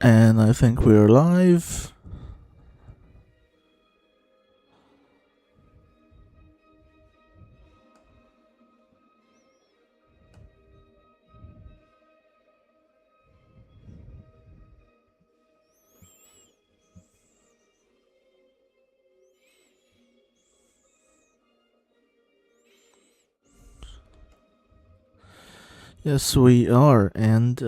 And I think we're live. Yes, we are, and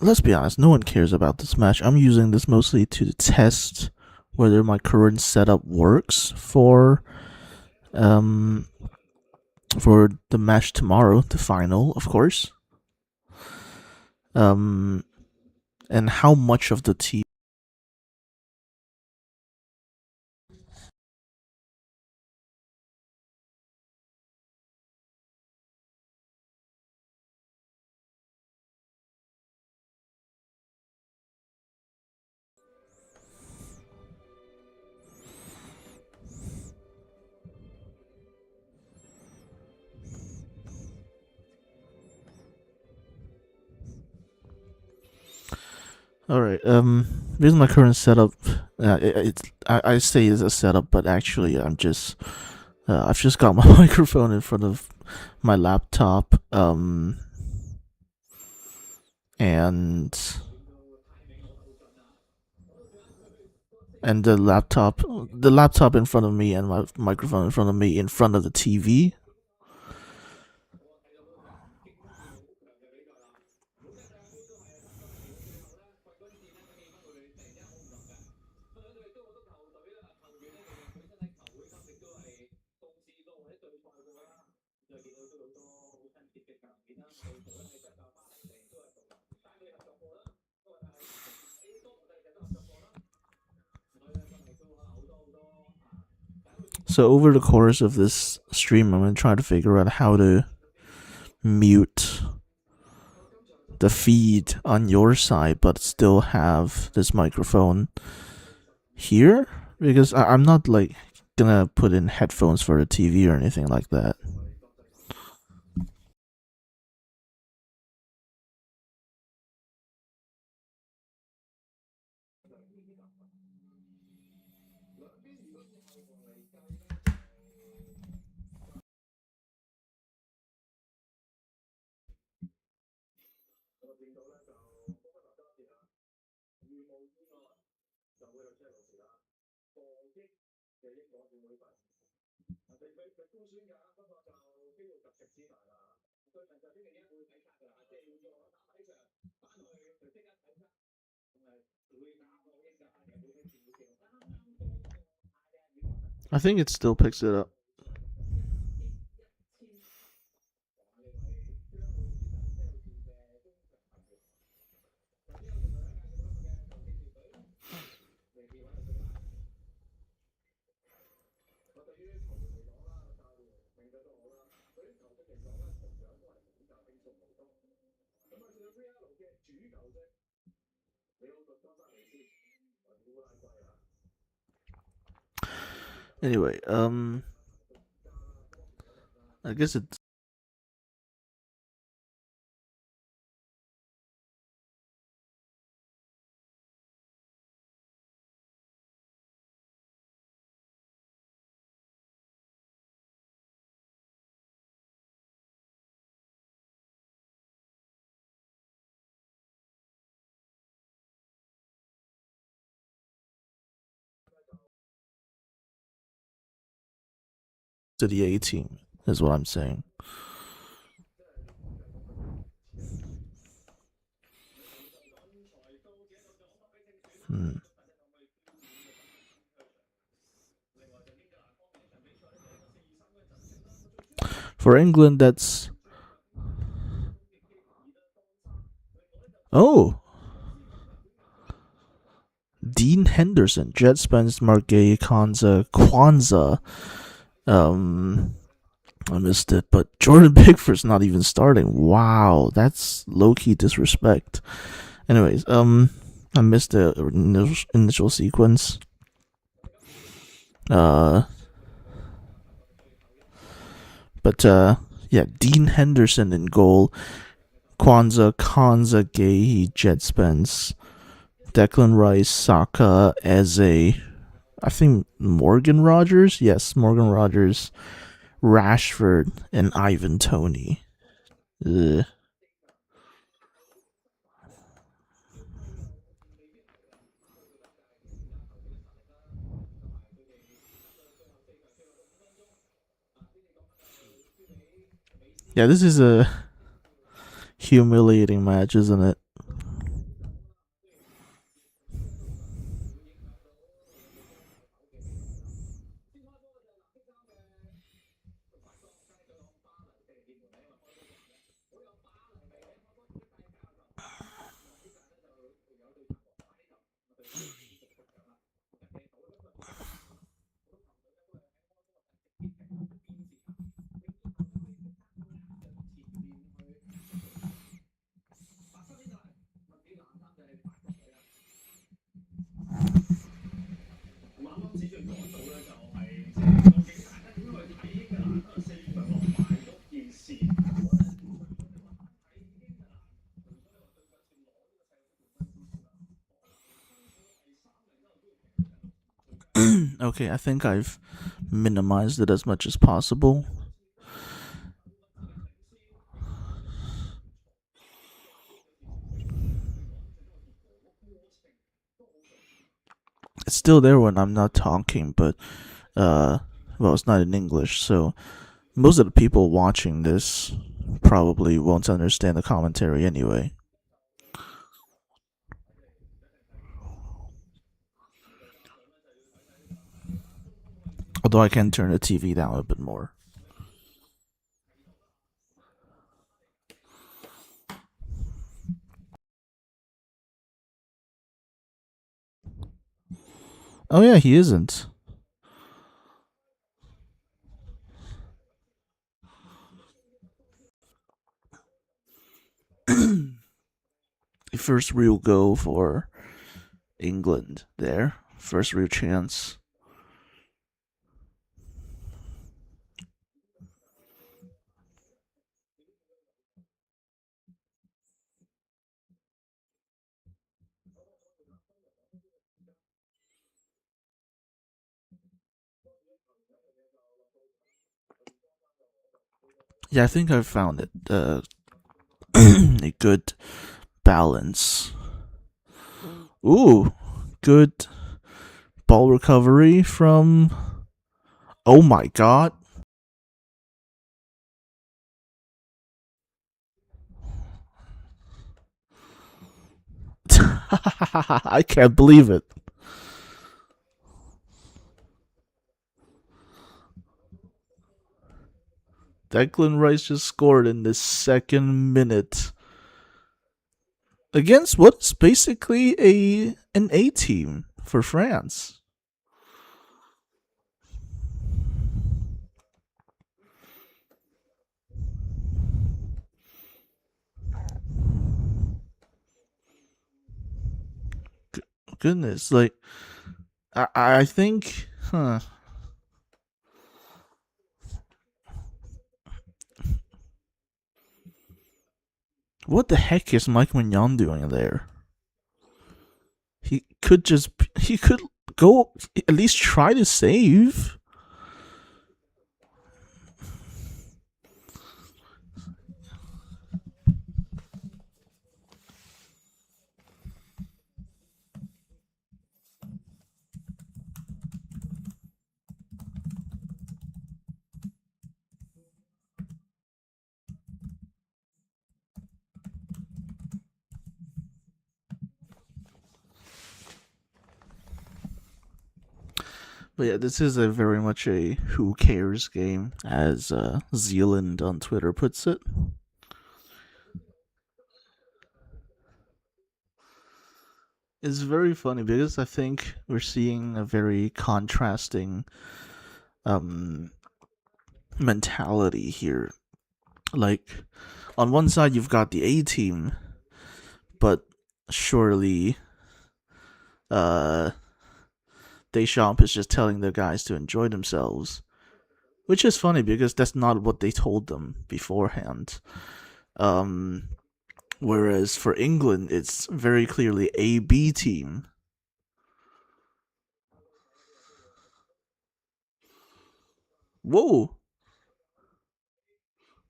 let's be honest, no one cares about this match. I'm using this mostly to test whether my current setup works for the match tomorrow, the final, of course. And how much of the team. Alright, this is my current setup. I say it's a setup, but actually I've just got my microphone in front of my laptop, and the laptop in front of me and my microphone in front of me in front of the TV. So over the course of this stream, I'm gonna try to figure out how to mute the feed on your side, but still have this microphone here, because I'm not like gonna put in headphones for the TV or anything like that. I think it still picks it up. Anyway, I guess it's to the A team, is what I'm saying. For England, that's. Oh! Dean Henderson, Jet Spence, Margay, Kwanzaa. I missed it, but Jordan Pickford's not even starting. Wow, that's low-key disrespect. Anyways, I missed the initial sequence. But yeah, Dean Henderson in goal, Kwanzaa, Kanza, Gay, Jet Spence, Declan Rice, Saka, Eze, I think Morgan Rogers. Yes, Morgan Rogers, Rashford, and Ivan Toney. Ugh. Yeah, this is a humiliating match, isn't it? Okay, I think I've minimized it as much as possible. It's still there when I'm not talking, but well, it's not in English, so most of the people watching this probably won't understand the commentary anyway. Although I can turn the TV down a bit more. Oh yeah, he isn't. The first real goal for England there. First real chance. Yeah, I think I found it. A good balance. Ooh, good ball recovery from. Oh my god. I can't believe it. Declan Rice just scored in the second minute against what's basically an A team for France. Goodness, like I think, huh? What the heck is Mike Mignon doing there? He could go at least try to save. But yeah, this is a very much a who cares game, as Zealand on Twitter puts it. It's very funny because I think we're seeing a very contrasting um mentality here. Like on one side you've got the A team, but surely uh Deschamps is just telling the guys to enjoy themselves. Which is funny because that's not what they told them beforehand. Um Whereas for England, it's very clearly a B team. Whoa.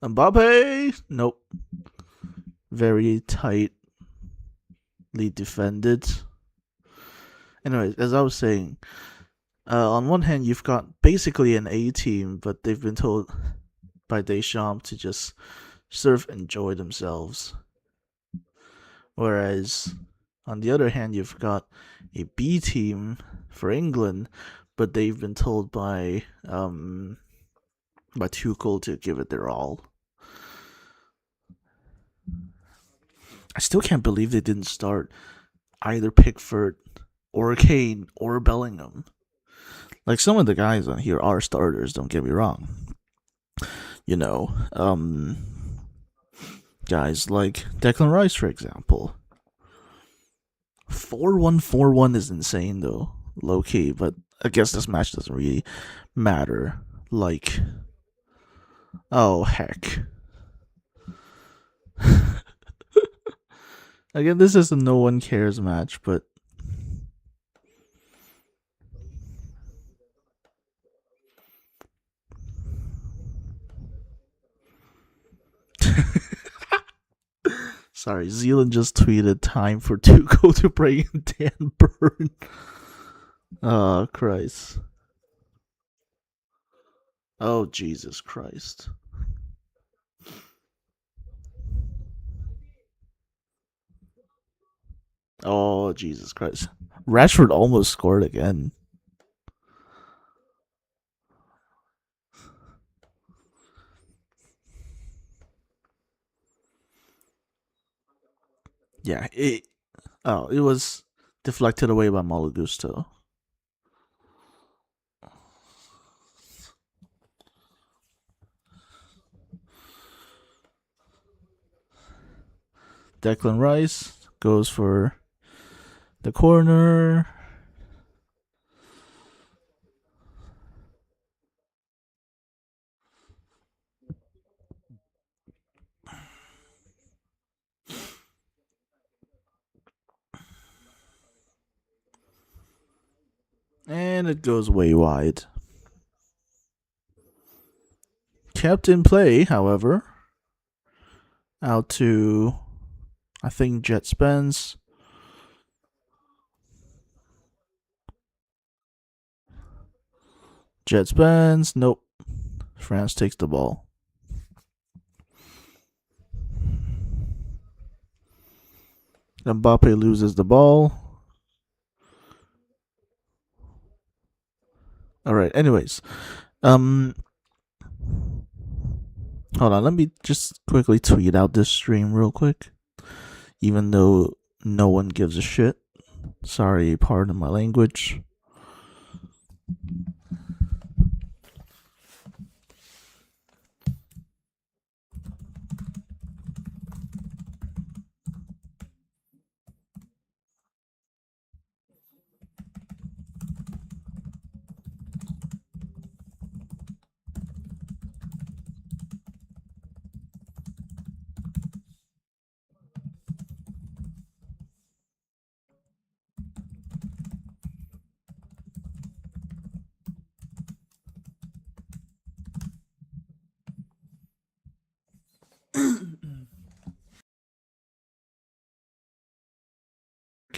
Mbappe? Nope. Very tightly defended. Anyway, as I was saying, on one hand, you've got basically an A team, but they've been told by Deschamps to just sort of enjoy themselves. Whereas, on the other hand, you've got a B team for England, but they've been told by Tuchel to give it their all. I still can't believe they didn't start either Pickford or Kane or Bellingham. Like, some of the guys on here are starters, don't get me wrong. You know, guys like Declan Rice, for example. 4-1-4-1 is insane, though, low key, but I guess this match doesn't really matter. Like, oh, heck. Again, this is a no one cares match, but sorry, Zealand just tweeted time for Tuchel to bring in Dan Burn. Oh, Christ. Oh, Jesus Christ. Oh, Jesus Christ. Rashford almost scored again. Yeah, it was deflected away by Malagusto. Declan Rice goes for the corner. And it goes way wide. Kept in play, however. Out to, I think, Jet Spence. Jet Spence. Nope. France takes the ball. Mbappe loses the ball. Alright, anyways. Hold on, let me just quickly tweet out this stream real quick. Even though no one gives a shit. Sorry, pardon my language.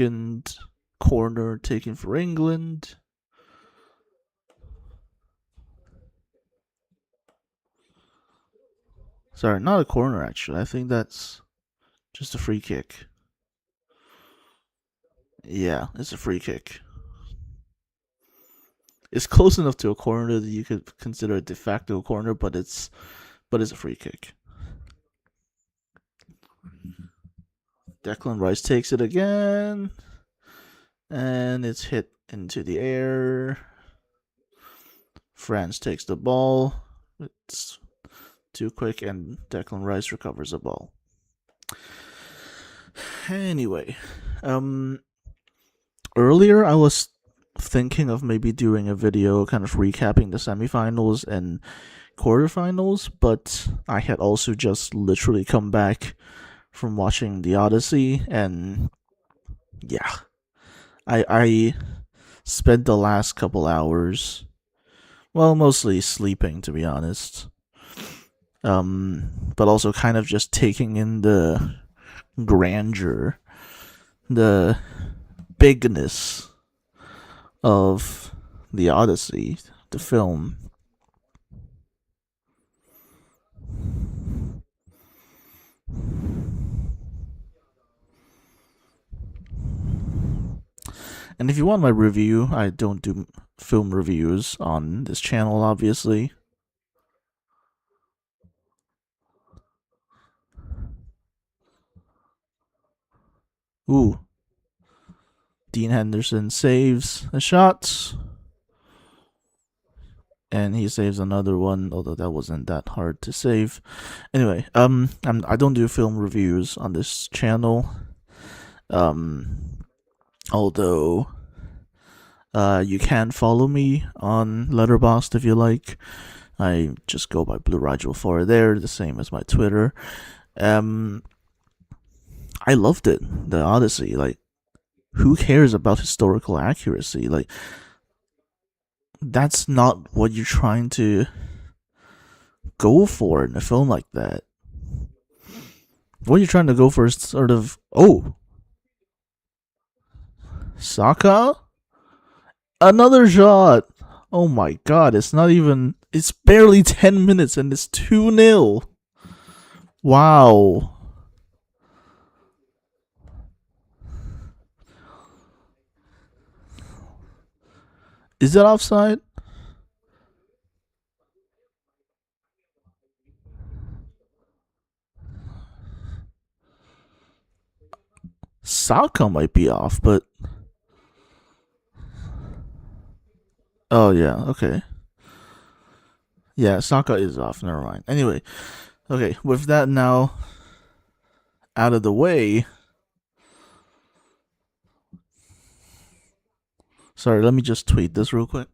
Second corner taken for England. Sorry, not a corner, actually. I think that's just a free kick. Yeah, it's a free kick. It's close enough to a corner that you could consider a de facto corner, but it's a free kick. Declan Rice takes it again, and it's hit into the air. France takes the ball. It's too quick, and Declan Rice recovers the ball. Anyway, earlier I was thinking of maybe doing a video kind of recapping the semifinals and quarterfinals, but I had also just literally come back from watching the Odyssey, and yeah, I spent the last couple hours, well, mostly sleeping to be honest. But also kind of just taking in the grandeur, the bigness of the Odyssey, the film. And if you want my review, I don't do film reviews on this channel, obviously. Ooh. Dean Henderson saves a shot. And he saves another one, although that wasn't that hard to save. Anyway, I don't do film reviews on this channel. Although you can follow me on Letterboxd if you like. I just go by BlueRigel4 there, the same as my Twitter. I loved it, the Odyssey. Like, who cares about historical accuracy? Like, that's not what you're trying to go for in a film like that. What you're trying to go for is sort of, oh, Saka? Another shot! Oh my god, it's not even, it's barely 10 minutes and it's 2-0. Wow. Is that offside? Saka might be off, but oh yeah, okay. Yeah, Saka is off, never mind. Anyway, okay, with that now out of the way. Sorry, let me just tweet this real quick.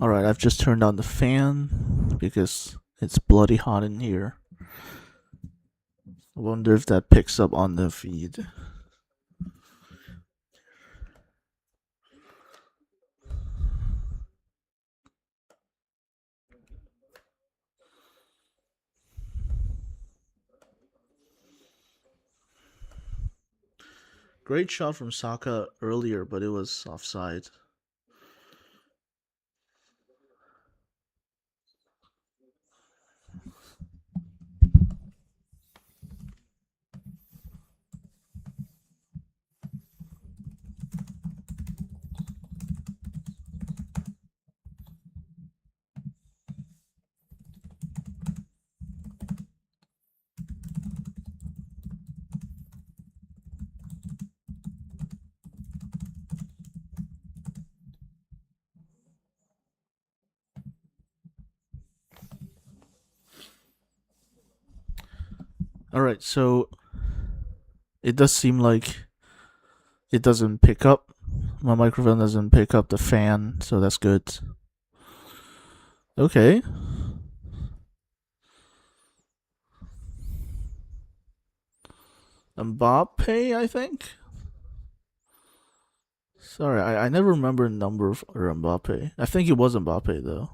Alright, I've just turned on the fan because it's bloody hot in here. I wonder if that picks up on the feed. Great shot from Saka earlier, but it was offside. Alright, so it does seem like it doesn't pick up. My microphone doesn't pick up the fan, so that's good. Okay. Mbappe, I think? Sorry, I never remember the number for Mbappe. I think it was Mbappe, though.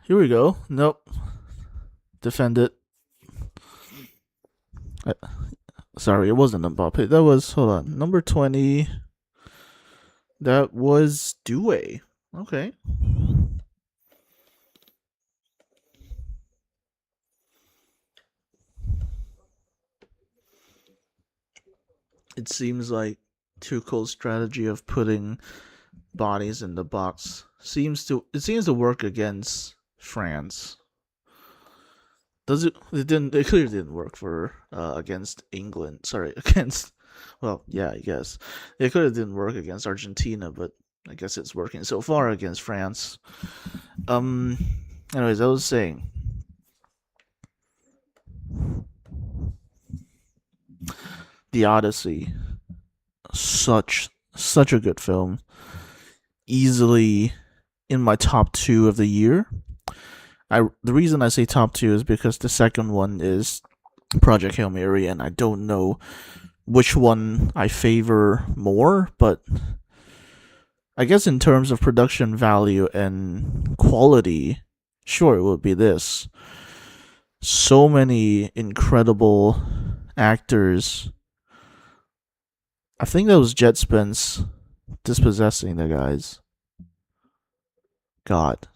Here we go. Nope. Defend it. Sorry, it wasn't Mbappe. That was, hold on, number 20. That was Due. Okay. It seems like Tuchel's strategy of putting bodies in the box seems to work against France. Does it? It didn't. It clearly didn't work for against England. Sorry, against. Well, yeah, I guess it clearly didn't work against Argentina, but I guess it's working so far against France. Um. Anyways, I was saying, The Odyssey, such a good film. Easily in my top two of the year. The reason I say top two is because the second one is Project Hail Mary, and I don't know which one I favor more, but I guess in terms of production value and quality, sure, it would be this. So many incredible actors. I think that was Jet Spence dispossessing the guys. God.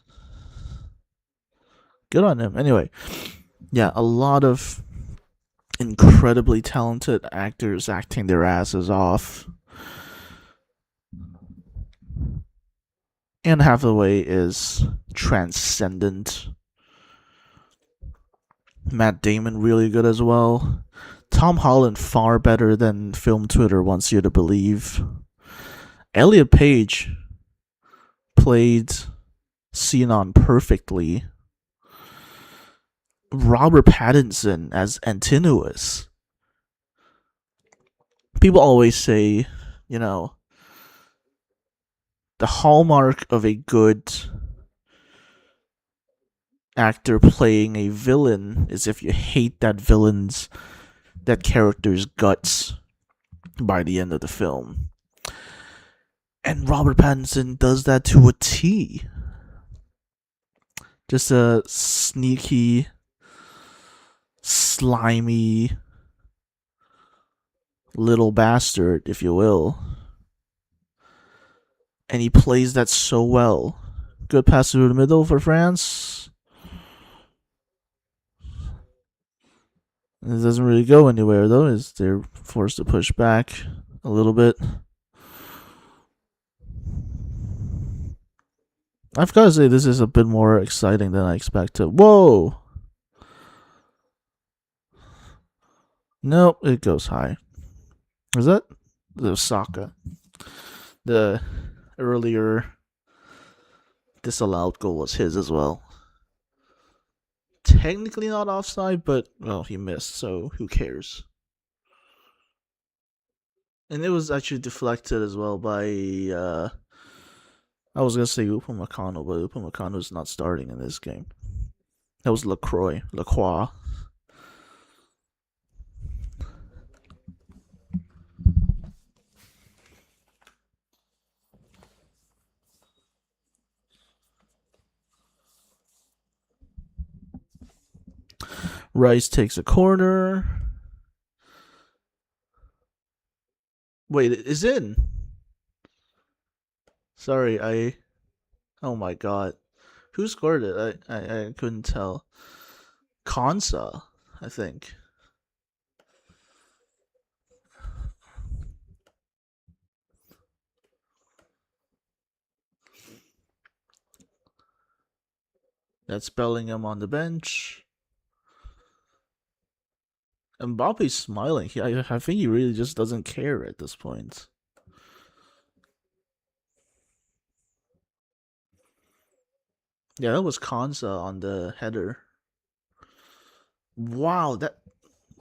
Good on him. Anyway, yeah, a lot of incredibly talented actors acting their asses off. Anne Hathaway is transcendent. Matt Damon really good as well. Tom Holland far better than film Twitter wants you to believe. Elliot Page played Xenon perfectly. Robert Pattinson as Antinous. People always say, the hallmark of a good actor playing a villain is if you hate that character's guts by the end of the film. And Robert Pattinson does that to a T. Just a sneaky, slimy little bastard, if you will. And he plays that so well. Good pass through the middle for France. It doesn't really go anywhere, though, as they're forced to push back a little bit. I've got to say, this is a bit more exciting than I expected. Whoa! Nope, it goes high. Is that the Osaka? The earlier disallowed goal was his as well. Technically not offside, but, well, he missed, so who cares? And it was actually deflected as well by, I was going to say Upamecano, but Upamecano is not starting in this game. That was Lacroix. Rice takes a corner. Wait, it is in. Sorry, oh my god. Who scored it? I couldn't tell. Konsa, I think. That's Bellingham on the bench. Mbappe's smiling. I think he really just doesn't care at this point. Yeah, that was Konsa on the header. Wow, that.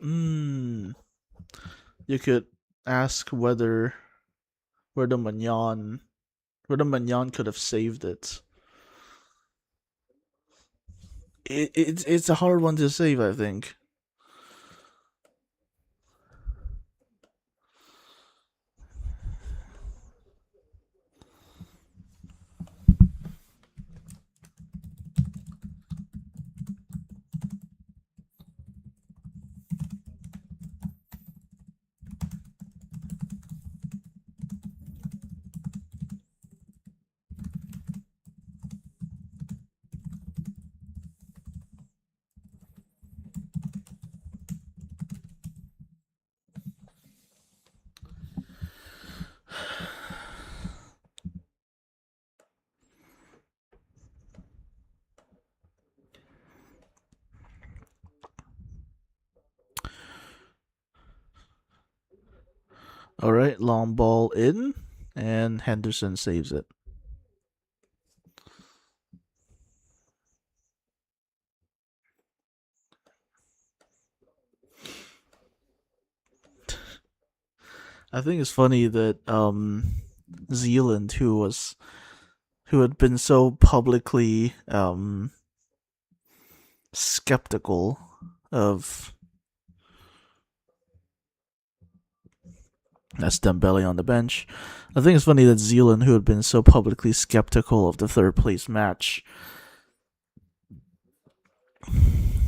You could ask whether the Magnan could have saved it. It's a hard one to save, I think. All right, long ball in, and Henderson saves it. I think it's funny that Zealand, who had been so publicly skeptical of that's Dembele on the bench. I think it's funny that Zealand, who had been so publicly skeptical of the third place match,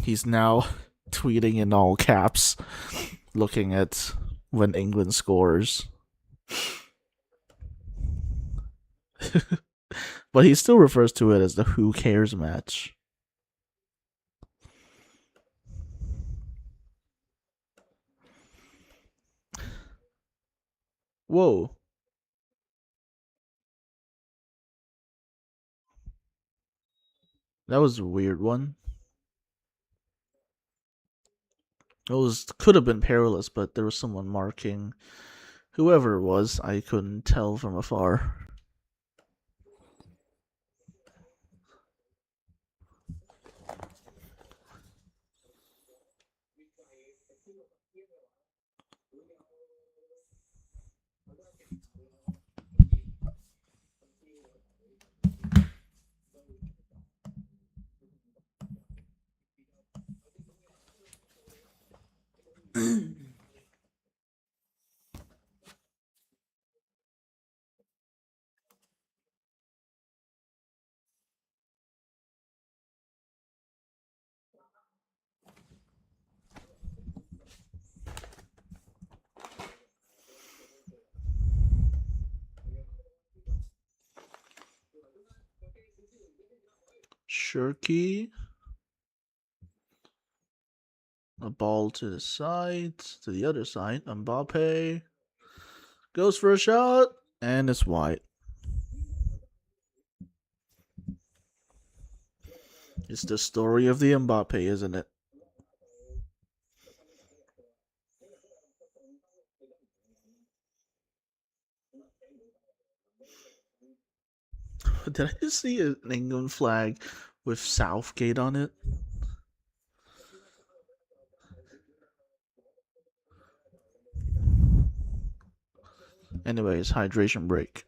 he's now tweeting in all caps, looking at when England scores. But he still refers to it as the who cares match. Whoa. That was a weird one. It was could have been perilous, but there was someone marking whoever it was. I couldn't tell from afar. Shirky. A ball to the side, to the other side. Mbappe goes for a shot, and it's wide. It's the story of the Mbappe, isn't it? Did I just see an England flag with Southgate on it? Anyways, hydration break.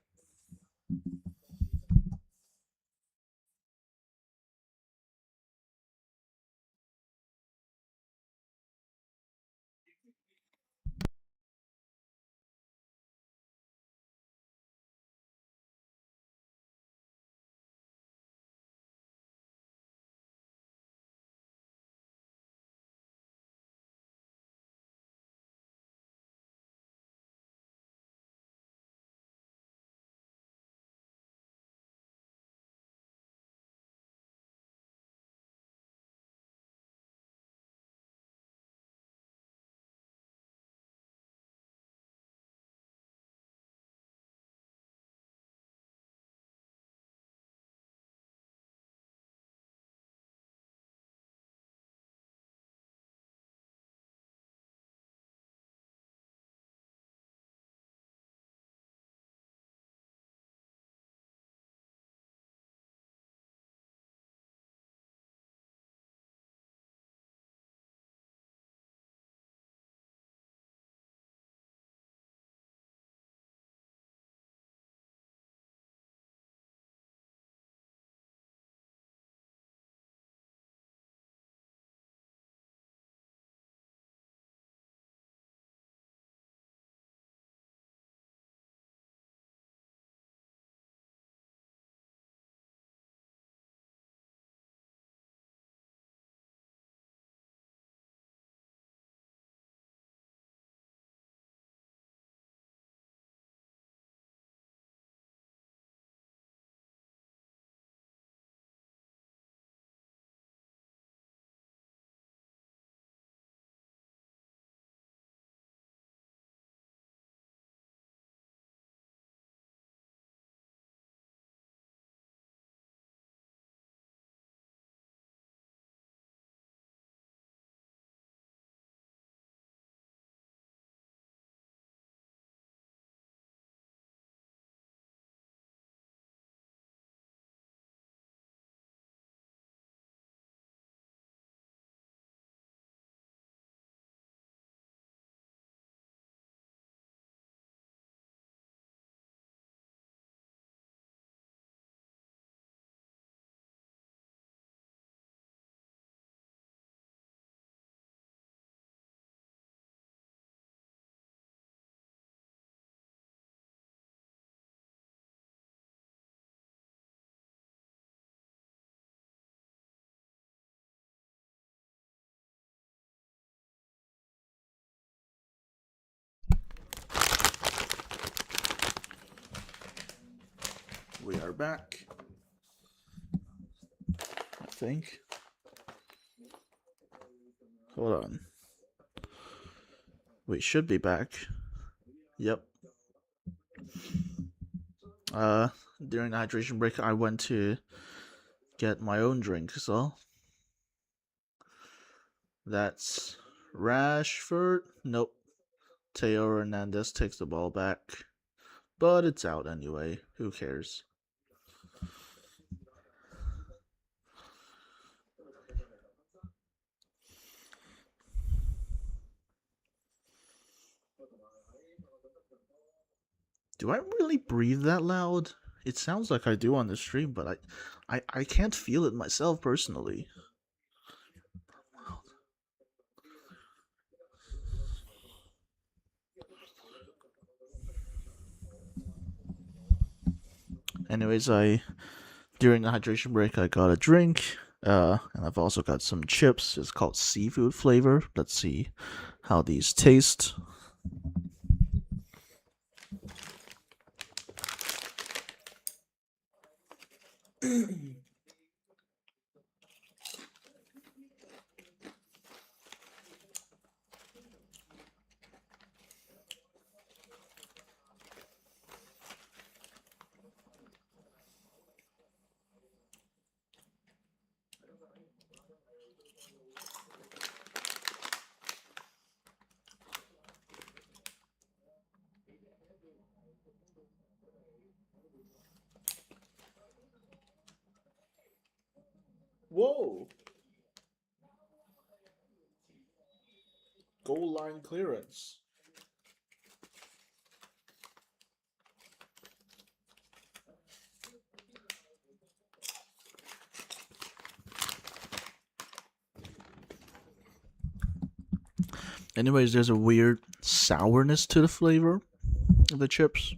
We are back, I think. Hold on. We should be back. Yep. During the hydration break, I went to get my own drink, so that's Rashford. Nope. Teo Hernandez takes the ball back, but it's out anyway. Who cares? Do I really breathe that loud? It sounds like I do on the stream, but I can't feel it myself personally. Anyways, during the hydration break I got a drink, and I've also got some chips. It's called seafood flavor. Let's see how these taste. Whoa! Goal line clearance. Anyways, there's a weird sourness to the flavor of the chips.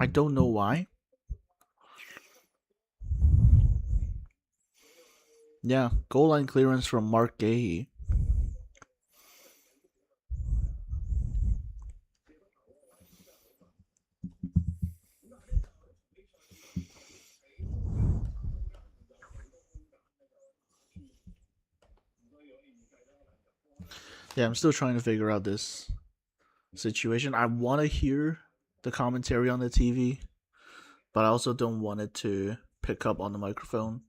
I don't know why. Yeah, goal line clearance from Mark Gahey. Yeah, I'm still trying to figure out this situation. I want to hear the commentary on the TV, but I also don't want it to pick up on the microphone.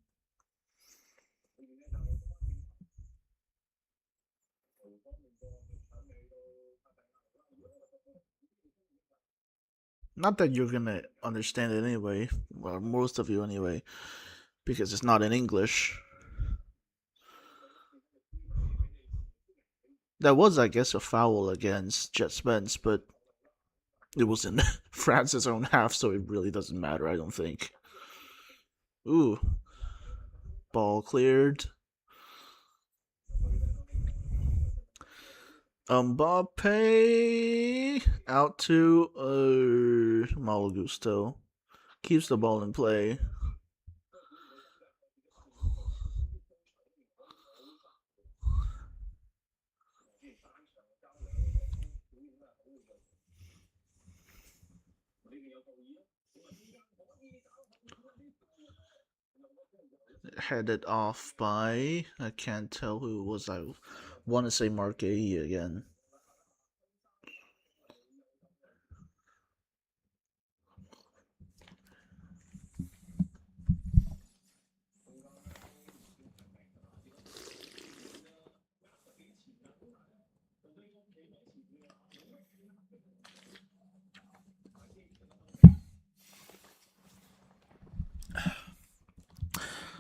Not that you're gonna understand it anyway, well, most of you anyway, because it's not in English. That was, I guess, a foul against Jet Spence, but it was in France's own half, so it really doesn't matter, I don't think. Ooh. Ball cleared. Mbappe out to Malo Gusto. Keeps the ball in play. Headed off by, I can't tell who it was. I want to say Mark A again.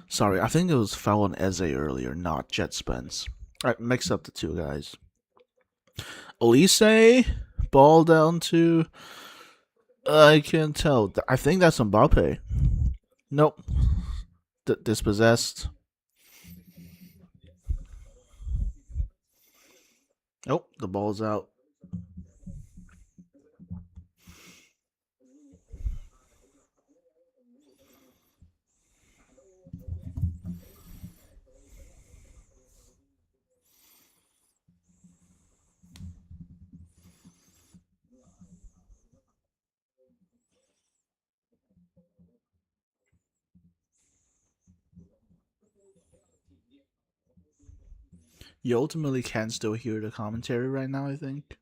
Sorry, I think it was foul on Eze earlier, not Jet Spence. Alright, mix up the two guys. Elise, ball down to. I can't tell. I think that's Mbappe. Nope. Dispossessed. Nope, the ball's out. You ultimately can still hear the commentary right now, I think.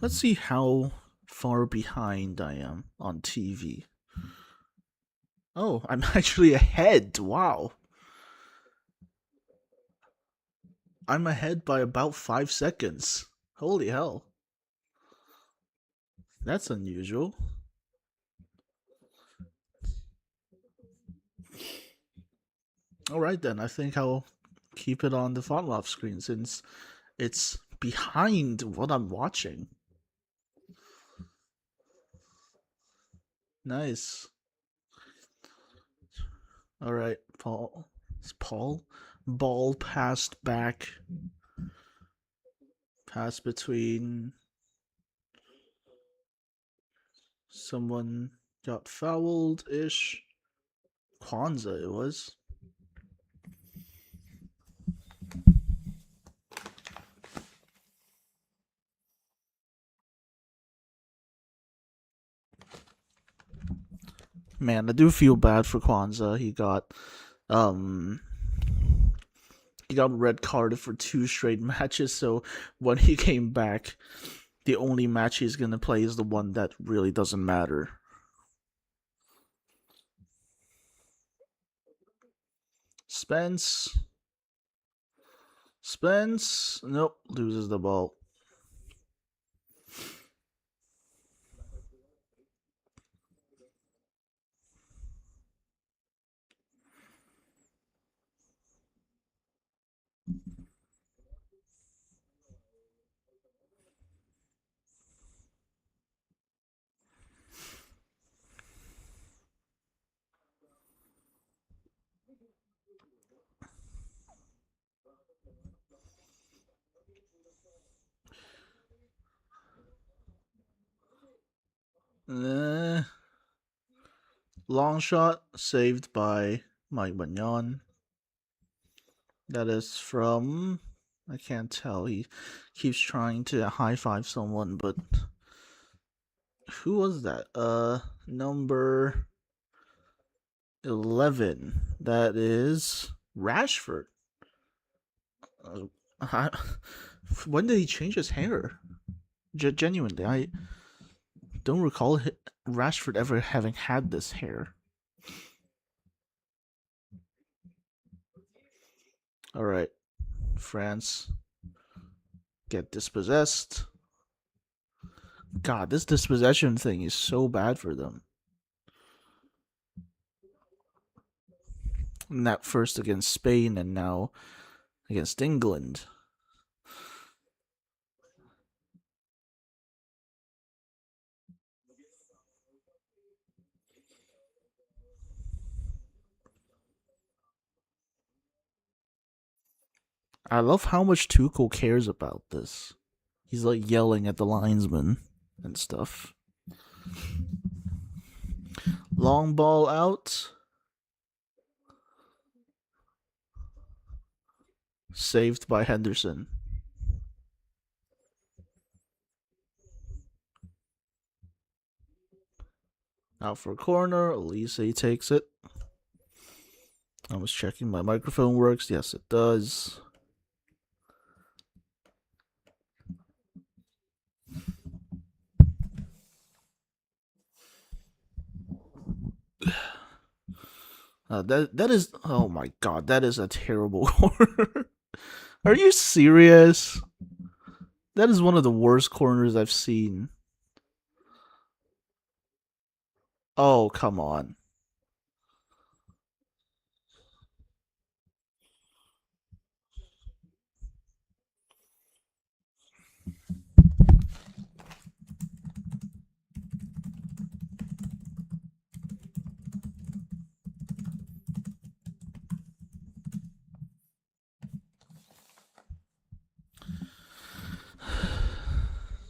Let's see how far behind I am on TV. Oh, I'm actually ahead. Wow. I'm ahead by about 5 seconds. Holy hell. That's unusual. Alright then, I think I'll keep it on the font off screen since it's behind what I'm watching. Nice. Alright, Paul. It's Paul? Ball passed back. Pass between. Someone got fouled-ish. Kwanzaa it was. Man, I do feel bad for Kwanzaa. He got red carded for 2 straight matches, so when he came back, the only match he's gonna play is the one that really doesn't matter. Spence, nope, loses the ball. Long shot saved by Mike Magnon. That is from. I can't tell. He keeps trying to high five someone, but who was that? Number 11. That is Rashford. When did he change his hair? Genuinely, I don't recall Rashford ever having had this hair. Alright, France get dispossessed. God, this dispossession thing is so bad for them. And that first against Spain and now against England. I love how much Tuchel cares about this. He's like yelling at the linesman and stuff. Long ball out. Saved by Henderson. Out for a corner. Elise takes it. I was checking my microphone works. Yes, it does. That is, oh my god, that is a terrible corner. Are you serious? That is one of the worst corners I've seen. Oh, come on.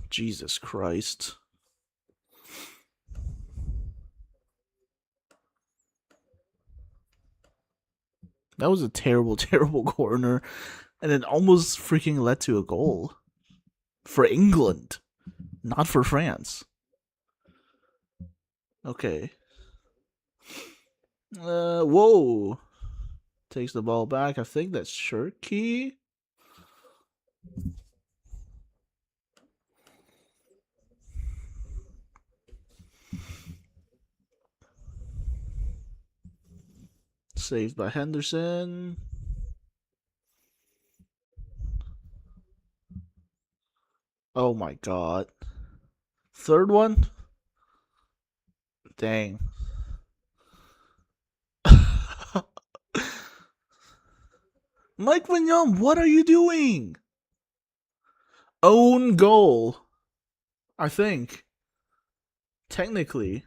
Jesus Christ. That was a terrible, terrible corner. And it almost freaking led to a goal. For England. Not for France. Okay. Whoa. Takes the ball back. I think that's Shirky. Saved by Henderson. Oh my god. Third one? Dang. Mike Mignon, what are you doing? Own goal. I think. Technically.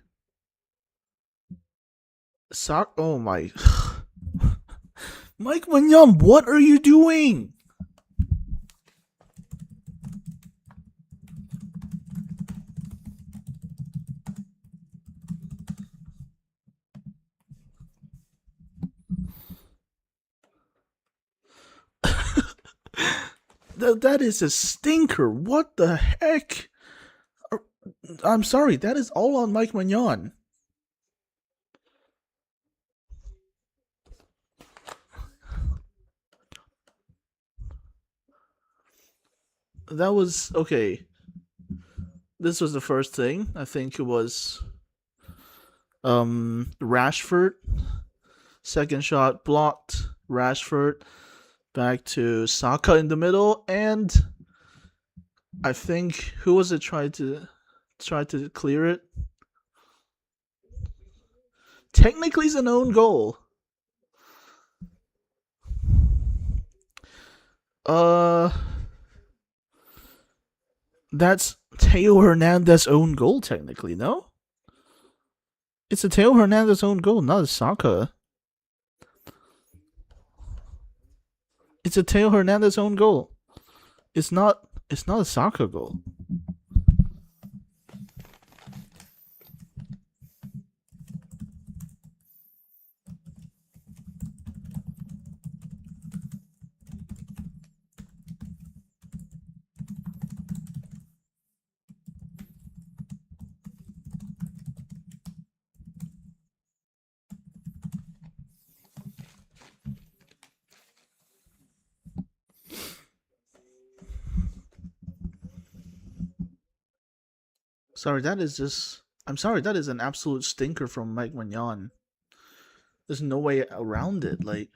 Oh my. Mike Mignon, what are you doing? That is a stinker. What the heck? I'm sorry, that is all on Mike Mignon. That was okay. This was the first thing. I think it was Rashford. Second shot blocked. Rashford back to Saka in the middle, and I think who was it tried to clear it? Technically, it's an own goal. That's Teo Hernandez's own goal, technically, no? It's a Teo Hernandez own goal, not a Saka. It's a Teo Hernandez own goal. It's not a Saka goal. Sorry, that is just. I'm sorry, that is an absolute stinker from Mike Mignon. There's no way around it. Like,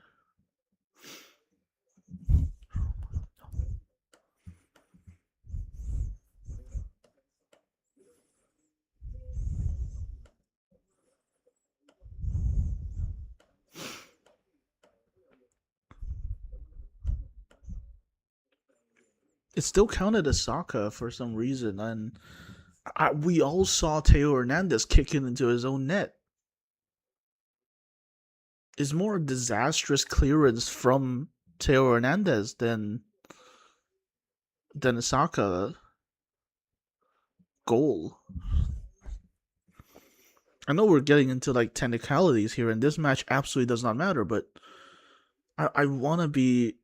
it still counted as Saka for some reason, and we all saw Teo Hernandez kicking into his own net. It's more disastrous clearance from Teo Hernandez than a Saka goal. I know we're getting into like technicalities here, and this match absolutely does not matter, but I want to be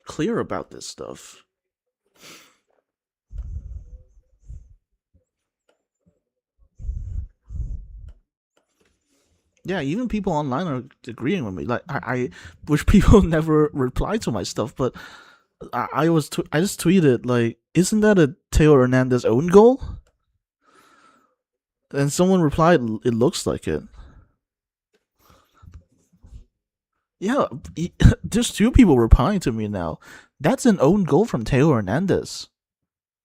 clear about this stuff. Yeah, even people online are agreeing with me. Like, I wish people never reply to my stuff, but I just tweeted like, isn't that a Teo Hernandez own goal? And someone replied, it looks like it. Yeah, there's two people replying to me now. That's an own goal from Teo Hernandez,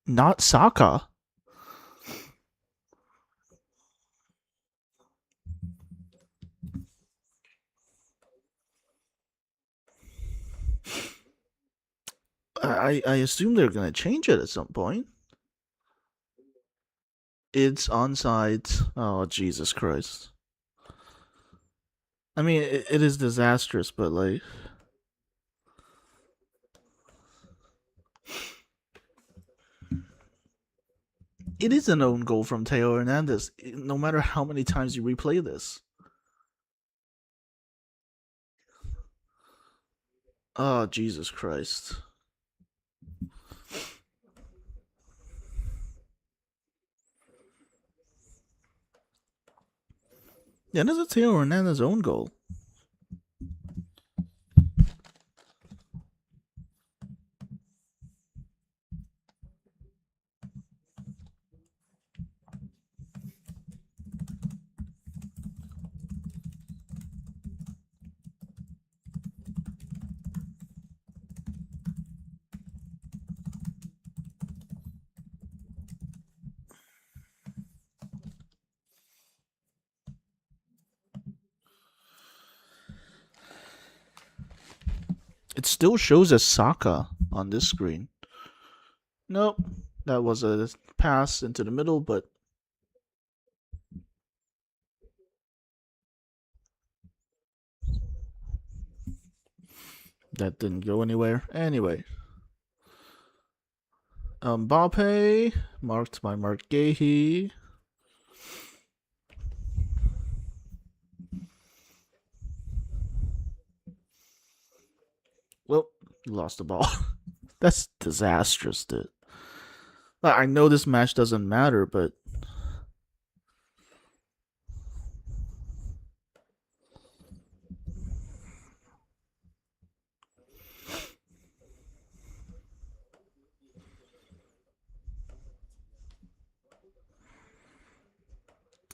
not Saka. I assume they're gonna change it at some point. It's onside. Oh, Jesus Christ. I mean, it is disastrous, but like, it is an own goal from Teo Hernandez, no matter how many times you replay this. Oh, Jesus Christ. Yeah, that's a Theo Hernandez own goal. It still shows as Saka on this screen. Nope, that was a pass into the middle, but that didn't go anywhere. Anyway, Mbappe marked by Mark Gahey. Well, he lost the ball. That's disastrous, dude. I know this match doesn't matter, but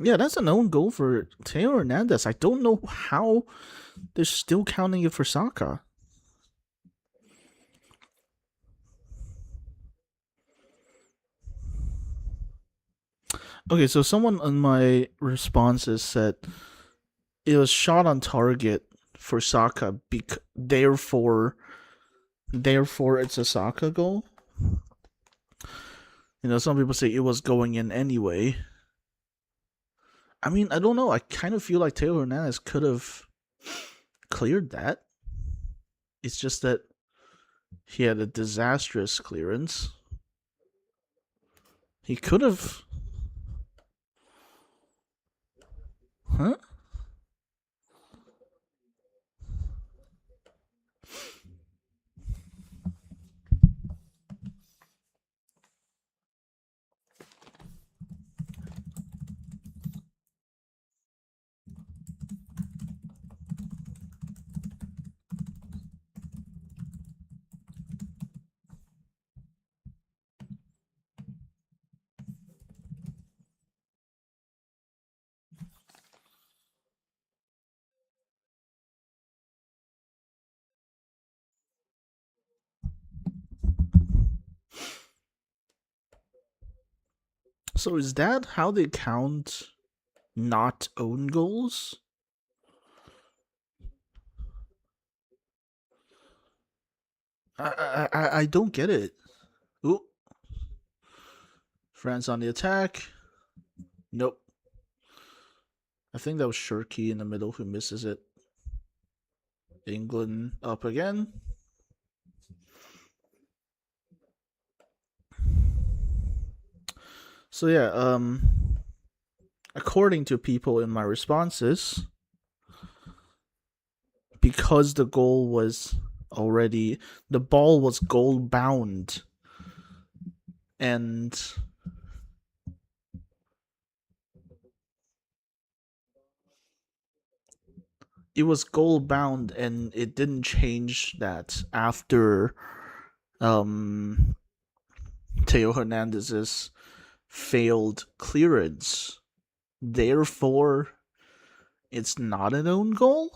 yeah, that's an own goal for Theo Hernandez. I don't know how they're still counting it for Saka. Okay, so someone on my responses said it was shot on target for Saka, therefore it's a Saka goal. You know, some people say it was going in anyway. I mean, I don't know. I kind of feel like Taylor Hernandez could have cleared that. It's just that he had a disastrous clearance. He could have. Huh? So is that how they count not own goals? I don't get it. Ooh. France on the attack. Nope. I think that was Shirky in the middle who misses it. England up again. So yeah, according to people in my responses, because the ball was goal bound, and it was goal bound, and it didn't change that after Theo Hernandez's failed clearance. Therefore, it's not an own goal.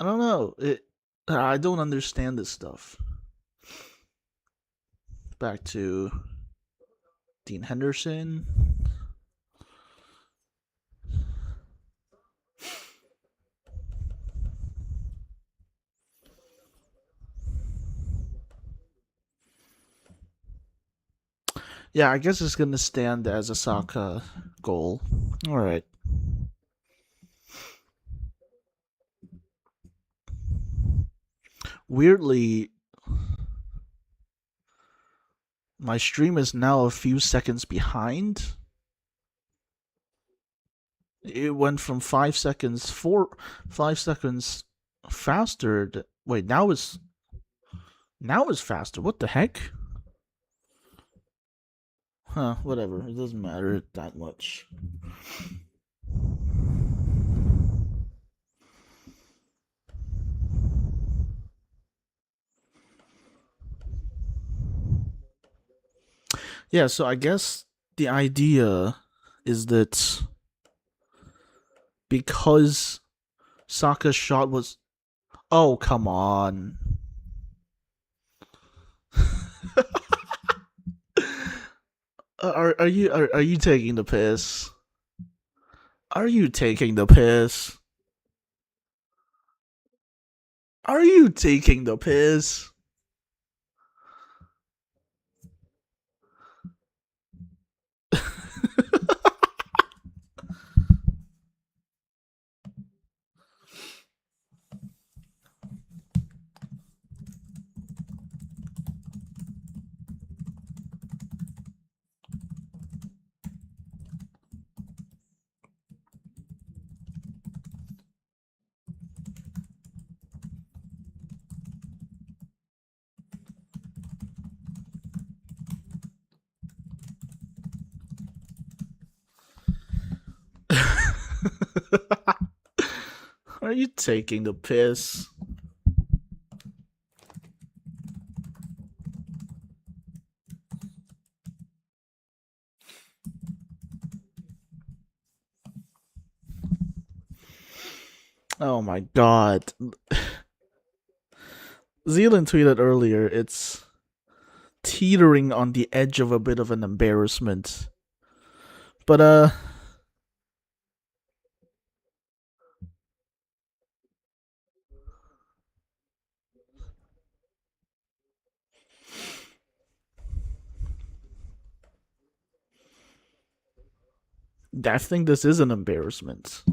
I don't know. I don't understand this stuff. Back to Dean Henderson. Yeah, I guess it's gonna stand as a Saka goal. All right. Weirdly, my stream is now a few seconds behind. It went from 5 seconds, 5 seconds faster. Wait, now it's faster. What the heck? Huh, whatever. It doesn't matter that much. Yeah, so I guess the idea is that because Saka's shot was. Oh, come on. Are you taking the piss? Are you taking the piss? Are you taking the piss? Are you taking the piss? Oh my god. Zealand tweeted earlier, it's teetering on the edge of a bit of an embarrassment. But I think this is an embarrassment.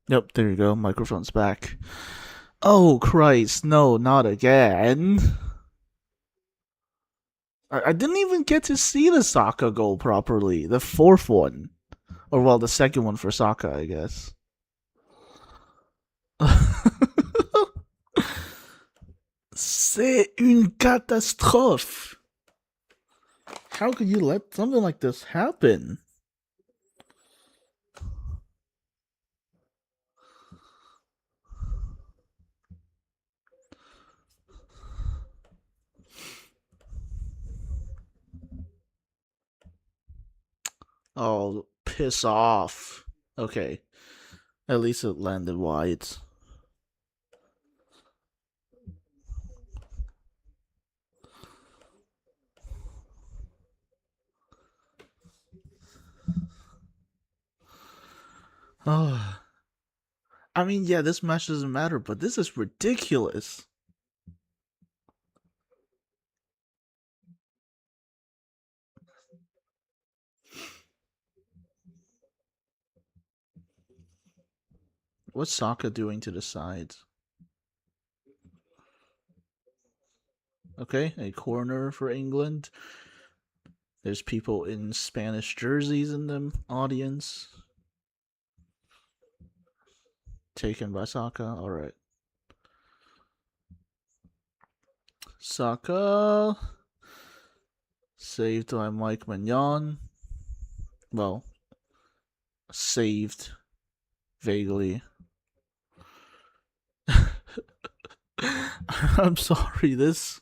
Yep, there you go. Microphone's back. Oh Christ, no, not again. I didn't even get to see the Saka goal properly. The fourth one. Or well, the second one for Saka, I guess. C'est une catastrophe. How could you let something like this happen? Oh, piss off. Okay. At least it landed wide. Oh. I mean, yeah, this match doesn't matter, but this is ridiculous. What's Saka doing to the side? Okay, a corner for England. There's people in Spanish jerseys in the audience. Taken by Saka. Alright. Saka. Saved by Mike Mignon. Well, saved vaguely. I'm sorry, that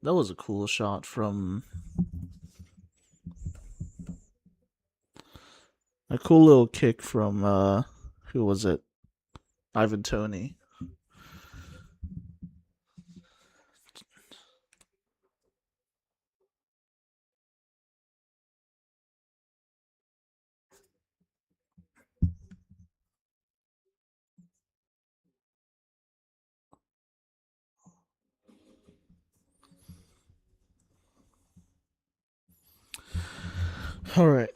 was a cool shot from a cool little kick from who was it? Ivan Toney. All right.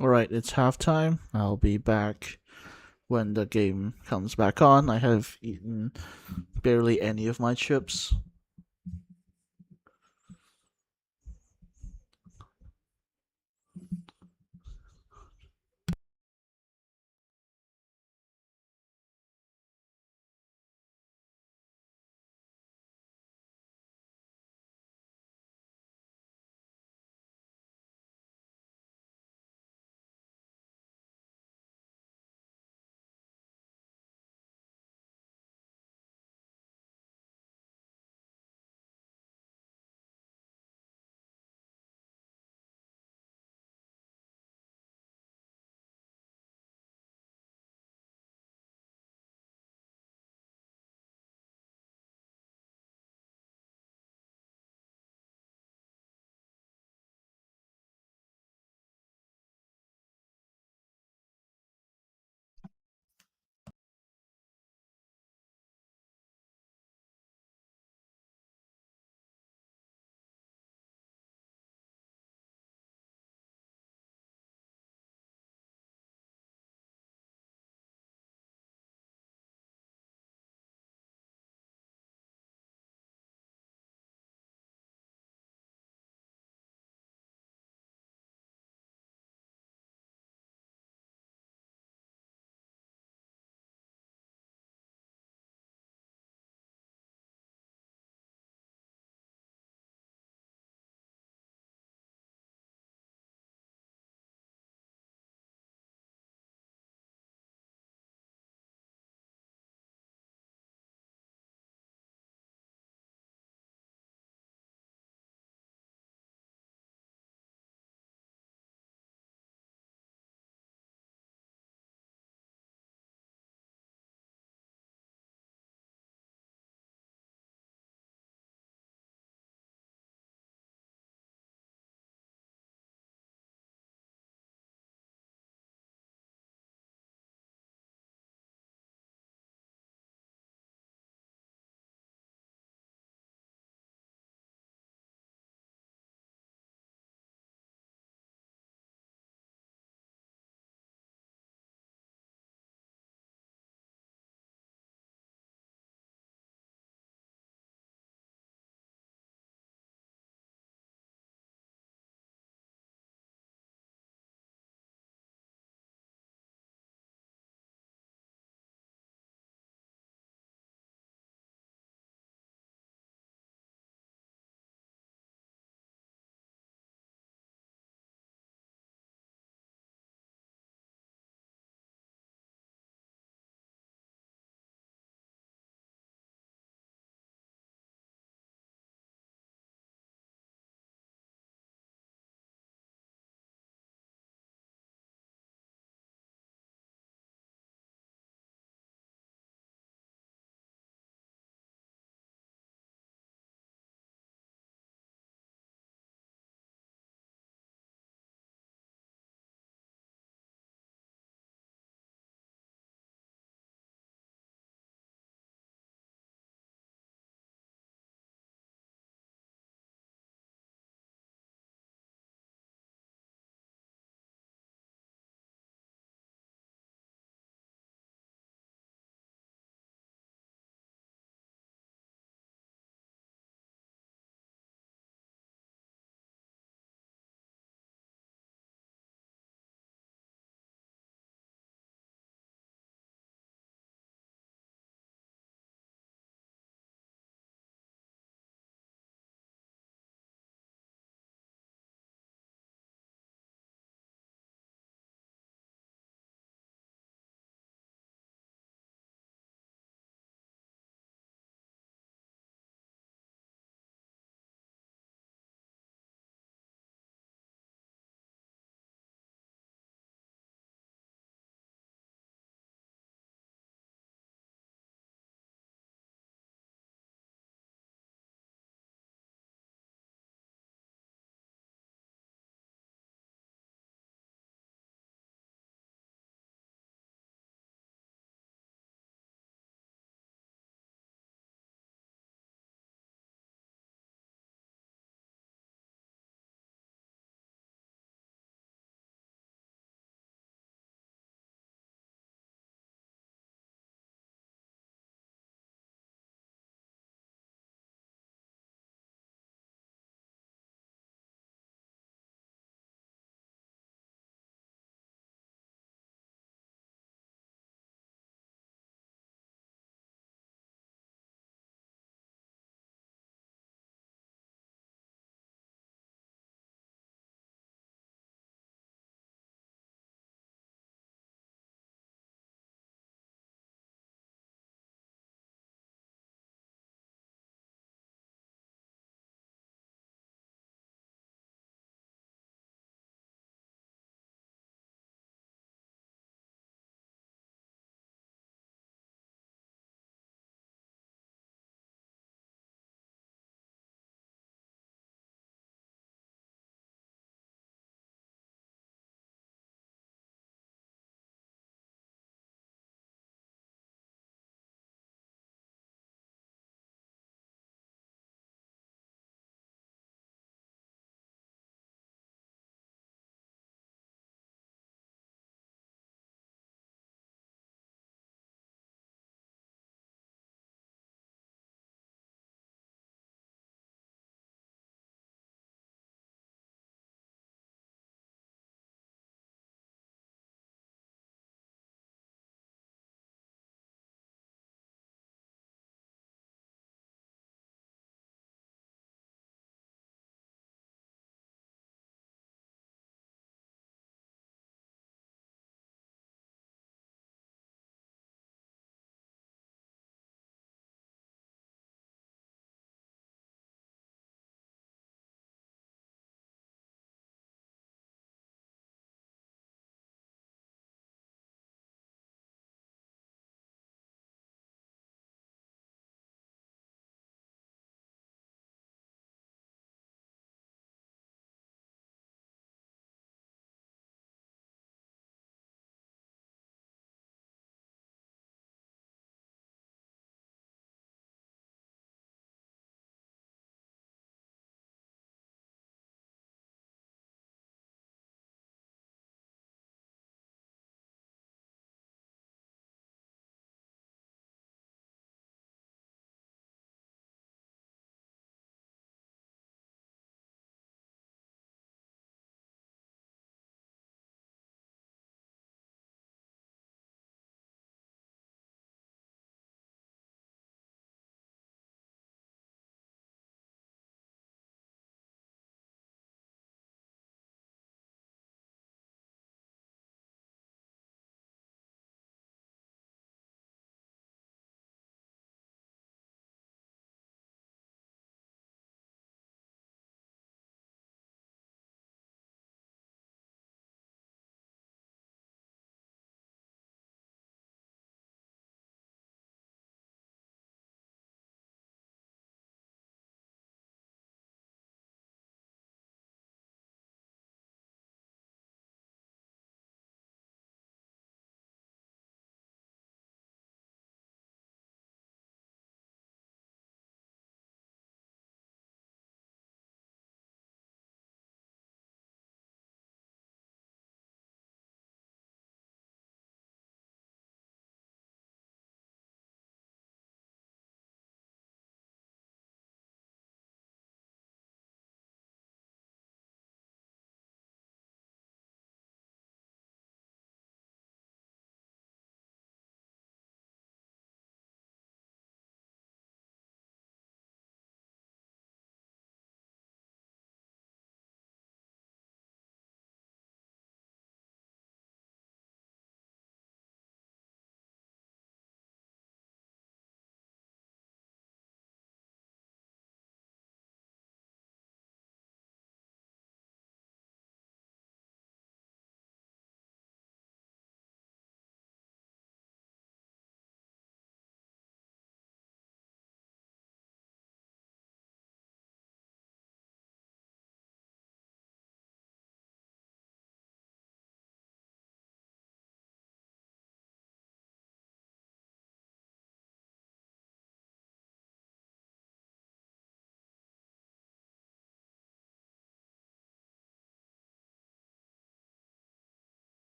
Alright, it's halftime. I'll be back when the game comes back on. I have eaten barely any of my chips.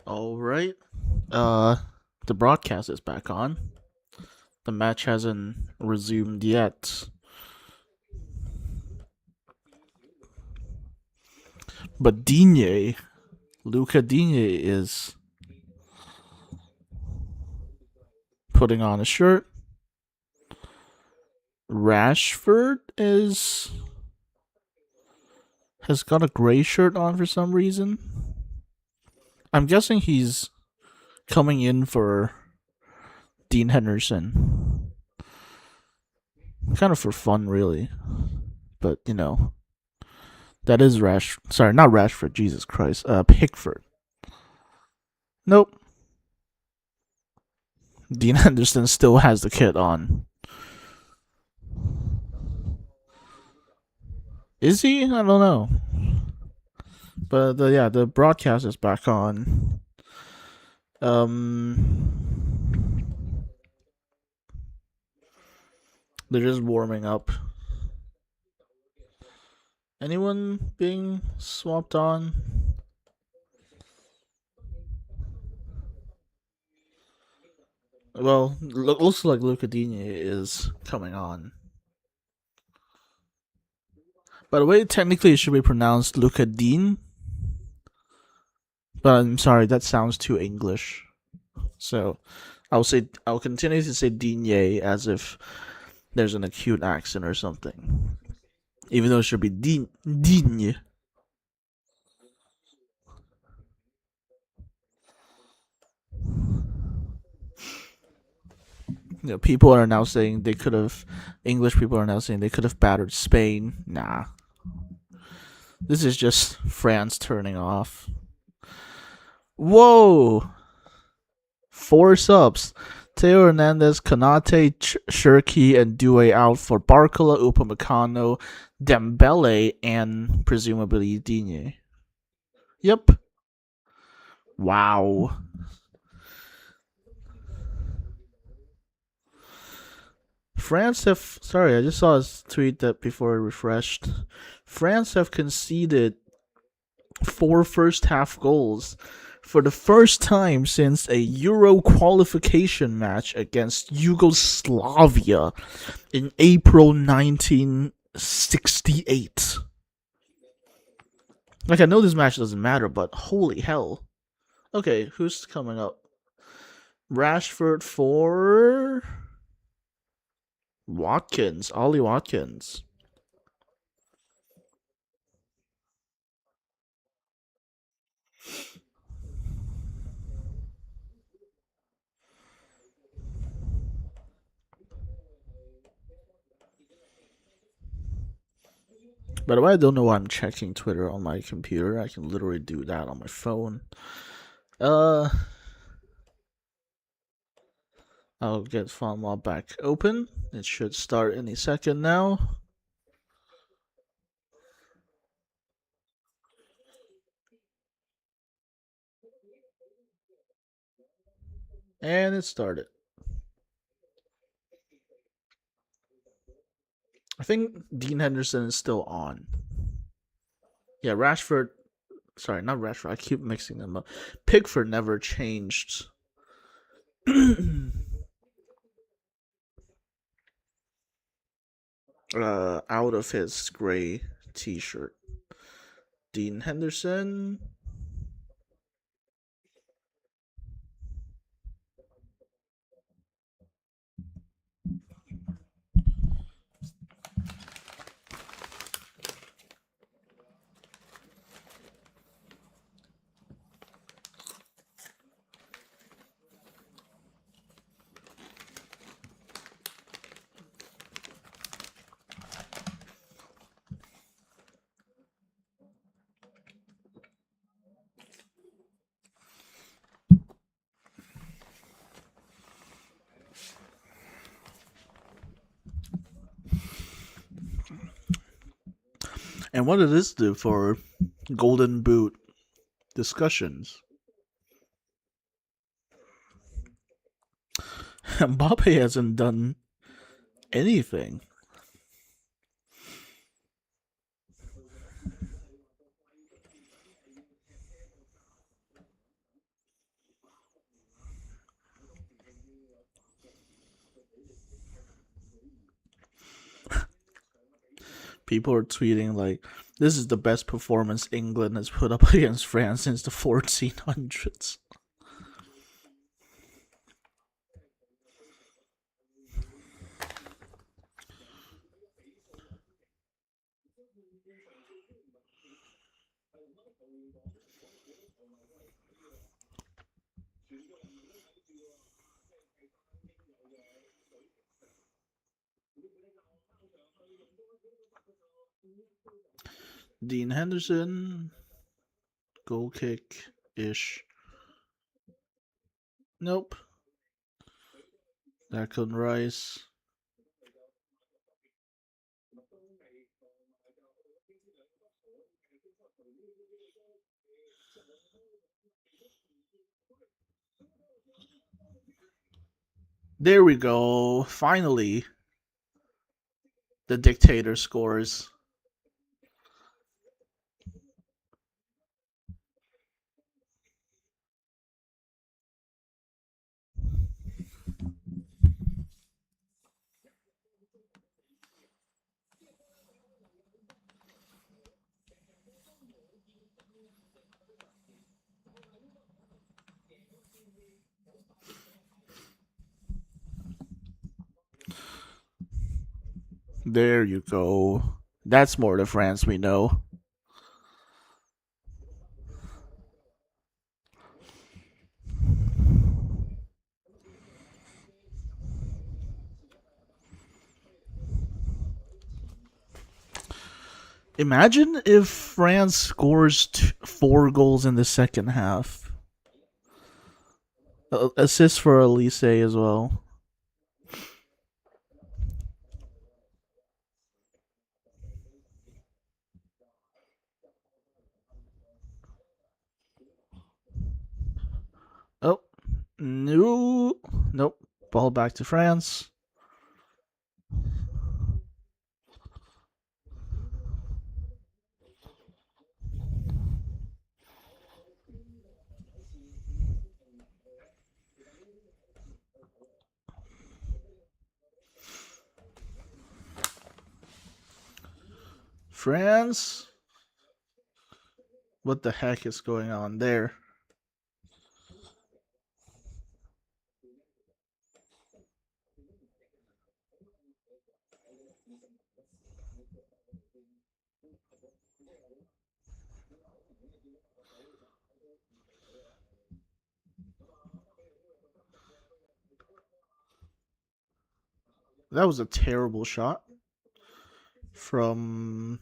All right. The broadcast is back on. The match hasn't resumed yet. But Luca Digne is putting on a shirt. Rashford has got a gray shirt on for some reason. I'm guessing he's coming in for Dean Henderson. Kind of for fun, really. But, that is Sorry, not Rashford. Jesus Christ. Pickford. Nope. Dean Henderson still has the kit on. Is he? I don't know. But the broadcast is back on. They're just warming up. Anyone being swapped on? Well, looks like Luca Digne is coming on. By the way, technically it should be pronounced Luca Dean. But I'm sorry, that sounds too English. So I'll continue to say Digne as if there's an acute accent or something. Even though it should be Digne. People are now saying they could have. English people are now saying they could have battered Spain. Nah. This is just France turning off. Whoa! 4 subs. Teo Hernandez, Konate, Shirky, and Due out for Barcola, Upamecano, Dembele, and presumably Digne. Yep. Wow. France have. Sorry, I just saw a tweet that before I refreshed. France have conceded 4 first half goals for the first time since a Euro qualification match against Yugoslavia in April 1968. Like, I know this match doesn't matter, but holy hell. Okay, who's coming up? Rashford for Watkins, Ollie Watkins. By the way, I don't know why I'm checking Twitter on my computer. I can literally do that on my phone. I'll get FarmWall back open. It should start any second now. And it started. I think Dean Henderson is still on. Yeah, Rashford. Sorry, not Rashford. I keep mixing them up. Pickford never changed. Out of his gray t-shirt. Dean Henderson. And what did this do for Golden Boot discussions? Mbappe hasn't done anything. People are tweeting like, "This is the best performance England has put up against France since the 1400s." Dean Henderson, goal kick ish. Nope. Declan Rice. There we go. Finally, the dictator scores. There you go. That's more the France we know. Imagine if France scores 4 goals in the second half. Assist for Elise as well. Oh, no. Nope. Ball back to France. France? What the heck is going on there? That was a terrible shot from.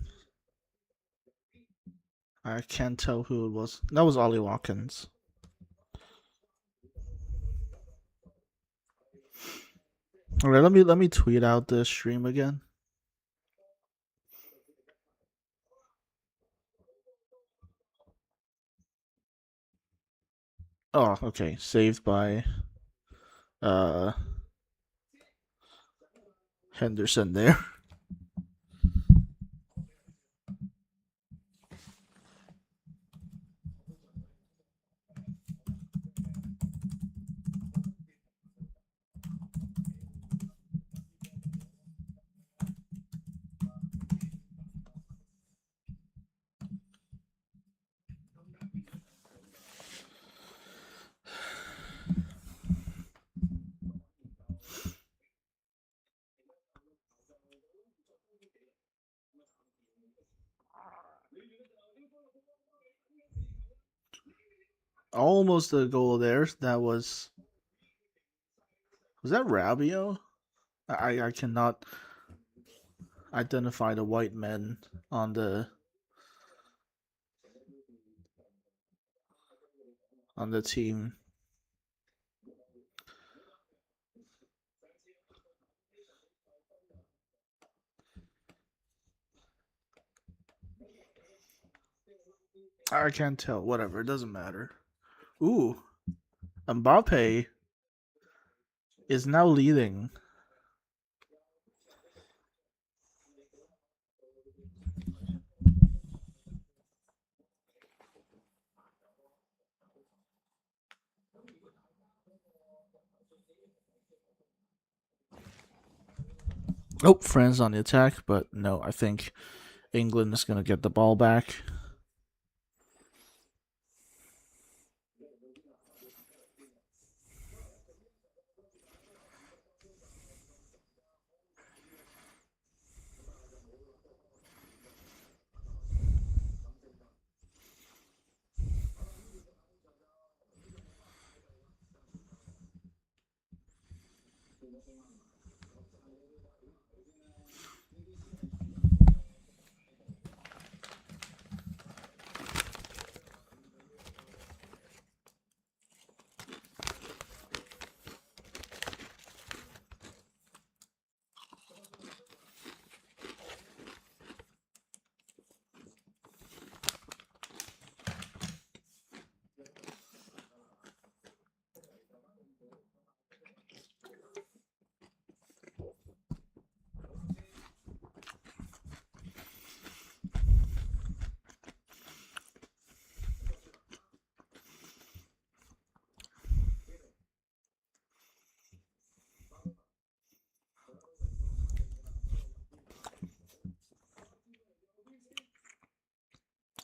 I can't tell who it was. That was Ollie Watkins. All right, let me tweet out the stream again. Oh, okay. Saved by Henderson there. Almost a goal there. That was that Rabio? I cannot identify the white men on the team. I can't tell. Whatever, it doesn't matter. Ooh, Mbappe is now leading. Oh, France on the attack, but no, I think England is going to get the ball back.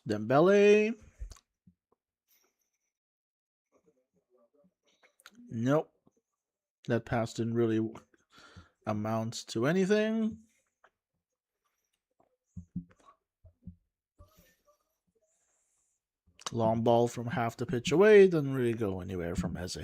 Dembele. Nope. That pass didn't really amount to anything. Long ball from half the pitch away. Doesn't really go anywhere from Eze.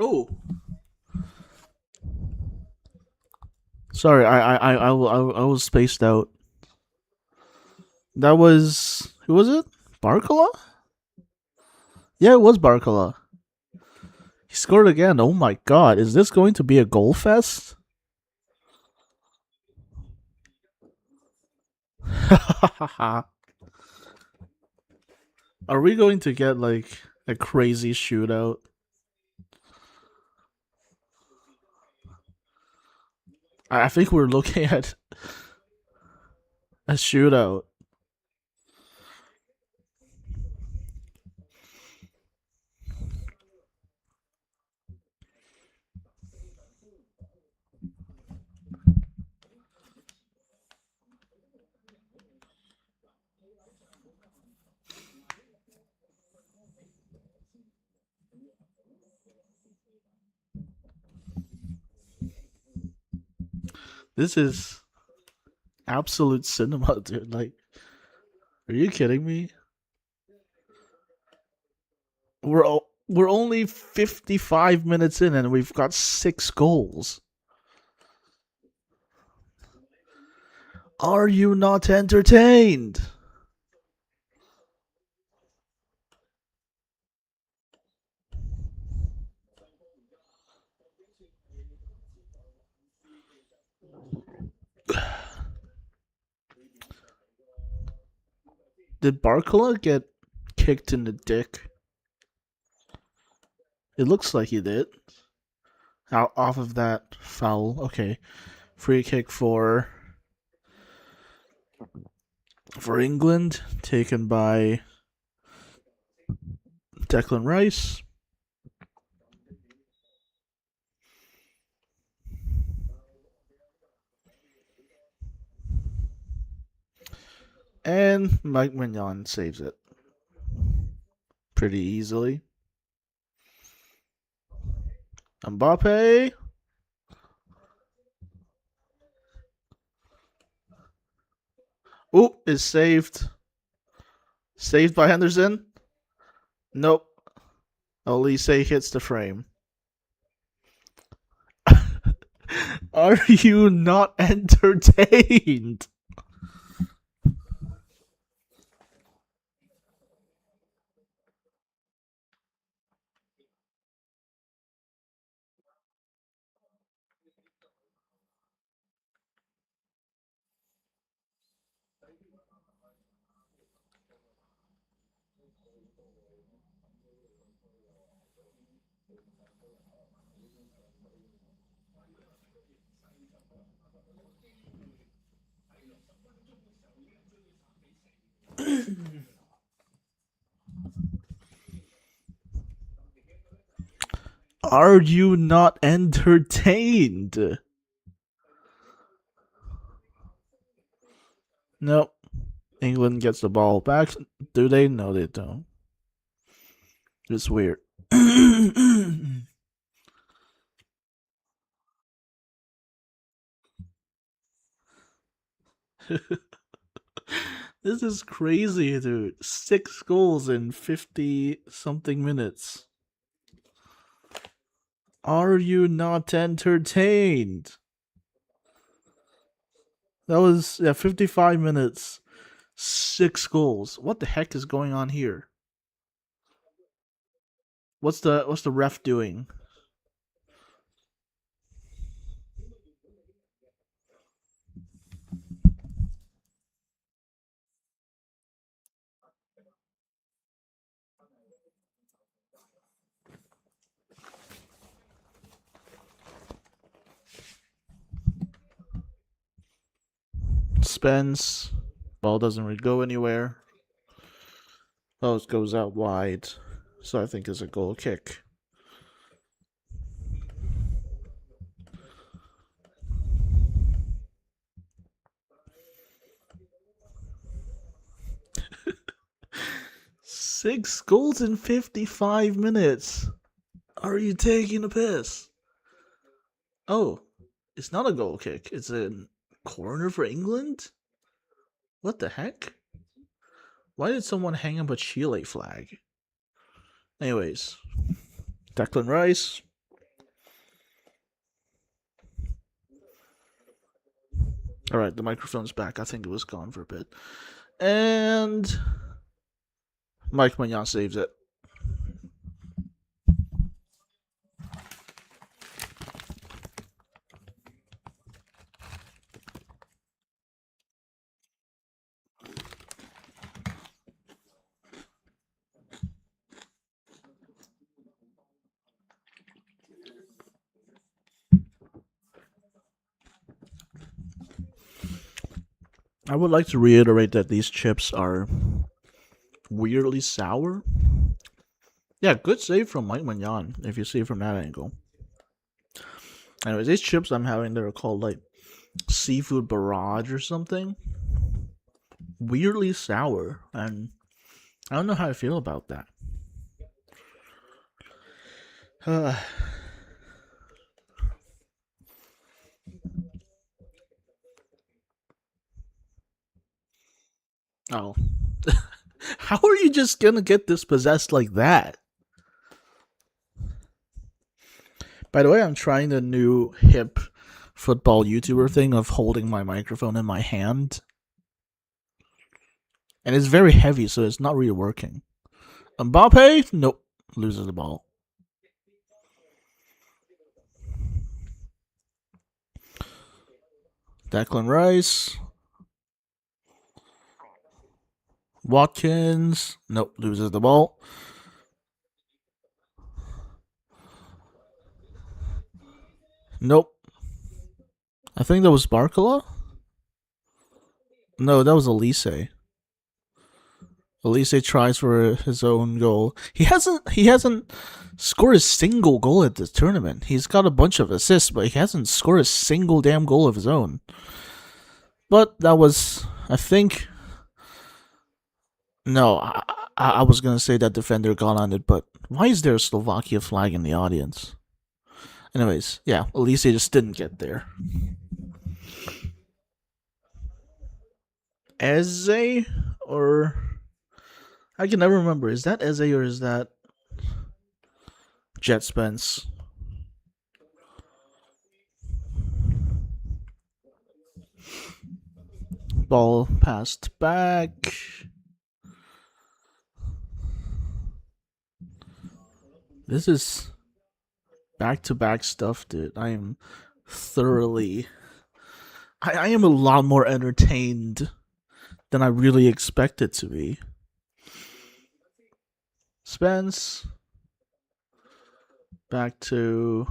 Oh, sorry, I was spaced out. That was, who was it? Barcola? Yeah, it was Barcola. He scored again. Oh my god, is this going to be a goal fest? Are we going to get like a crazy shootout? I think we're looking at a shootout. This is absolute cinema, dude. Like, are you kidding me? We're only 55 minutes in and we've got 6 goals. Are you not entertained? Did Barcola get kicked in the dick? It looks like he did. Out off of that foul. Okay. Free kick for England, taken by Declan Rice. And Mike Mignon saves it pretty easily. Mbappe. Ooh, is saved. Saved by Henderson. Nope. Elise hits the frame. Are you not entertained? Are you not entertained? Nope. England gets the ball back. Do they? No, they don't. It's weird. This is crazy, dude. 6 goals in 50 something minutes. Are you not entertained? That was 55 minutes, 6 goals. What the heck is going on here? What's the ref doing? Spence. Ball doesn't really go anywhere. Oh, it goes out wide. So I think it's a goal kick. Six goals in 55 minutes. Are you taking a piss? Oh, it's not a goal kick. It's a corner for England? What the heck? Why did someone hang up a Chile flag? Anyways, Declan Rice. Alright, the microphone's back. I think it was gone for a bit. And Mike Magnan saves it. I would like to reiterate that these chips are weirdly sour. Yeah, good save from Mike Magnan, if you see it from that angle. Anyways, these chips I'm having, they're called like seafood barrage or something. Weirdly sour, and I don't know how I feel about that. Oh. How are you just gonna get dispossessed like that? By the way, I'm trying the new hip football YouTuber thing of holding my microphone in my hand. And it's very heavy, so it's not really working. Mbappe? Nope. Loses the ball. Declan Rice. Watkins. Nope. Loses the ball. Nope. I think that was Barcola? No, that was Elise. Elise tries for his own goal. He hasn't scored a single goal at this tournament. He's got a bunch of assists, but he hasn't scored a single damn goal of his own. But that was, I think. No, I was gonna say that defender got on it, but why is there a Slovakia flag in the audience? Anyways, yeah, Elise just didn't get there. Eze or I can never remember. Is that Eze or is that Jet Spence? Ball passed back. This is back-to-back stuff, dude. I am thoroughly... I am a lot more entertained than I really expected to be. Spence. Back to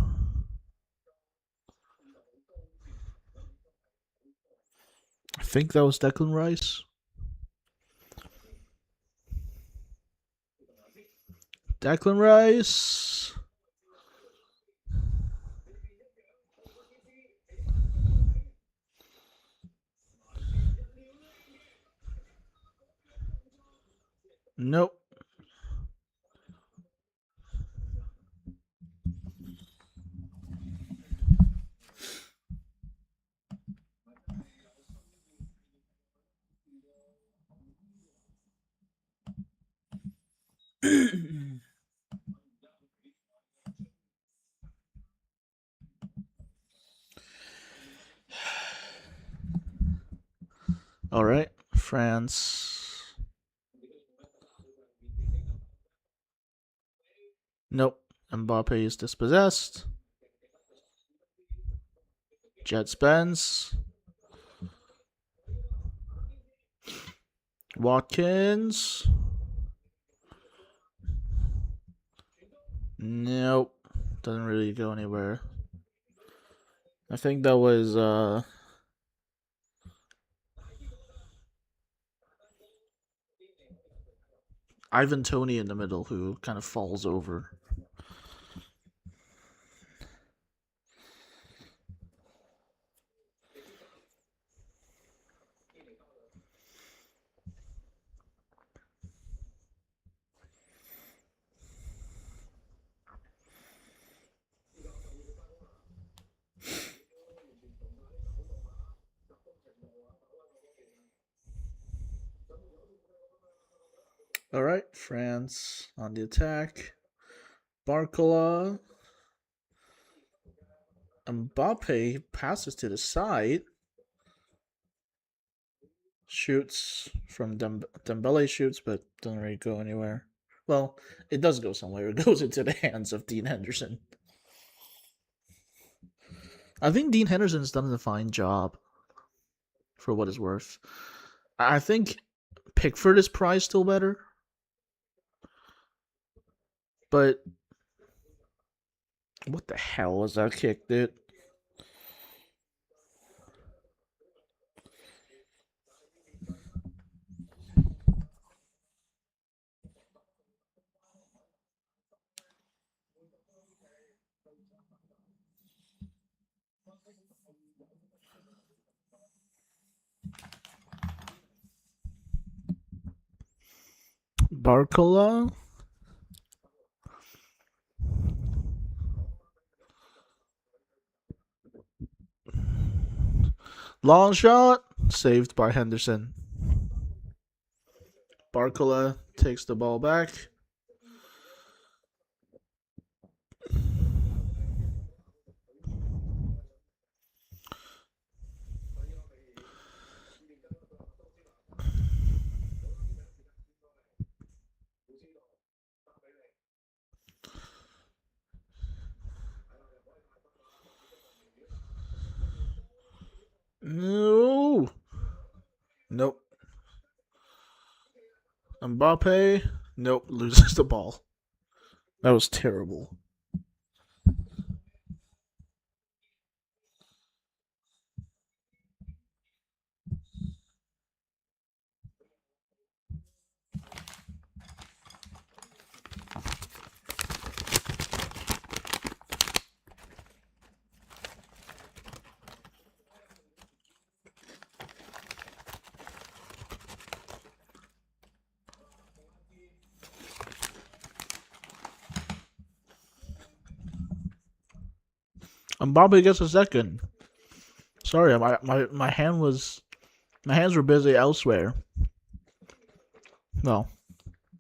I think that was Declan Rice. Declan Rice. Nope. All right, France. Nope. Mbappe is dispossessed. Jet Spence. Watkins. Nope. Doesn't really go anywhere. I think that was Ivan Toney in the middle who kind of falls over. All right, France on the attack. Barcola. Mbappe passes to the side. Shoots from Dembele shoots, but doesn't really go anywhere. Well, it does go somewhere. It goes into the hands of Dean Henderson. I think Dean Henderson's done a fine job, for what it's worth. I think Pickford is priced still better, but what the hell was that kick, dude? Barcola. Long shot. Saved by Henderson. Barcola takes the ball back. No. Nope. Mbappe. Nope. Loses the ball. That was terrible. Mbappe gets a second. Sorry, my hands were busy elsewhere. No,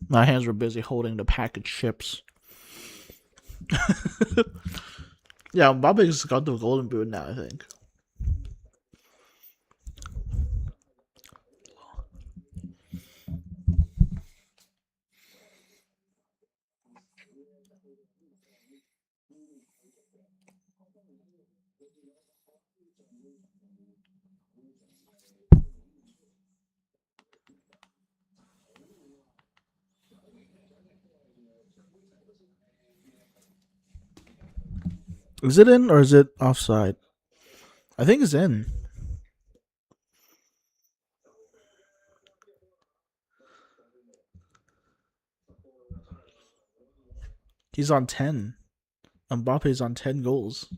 my hands were busy holding the packaged chips. Yeah, Mbappe's got the golden boot now, I think. Is it in or is it offside? I think it's in. He's on 10. Mbappe's on 10 goals.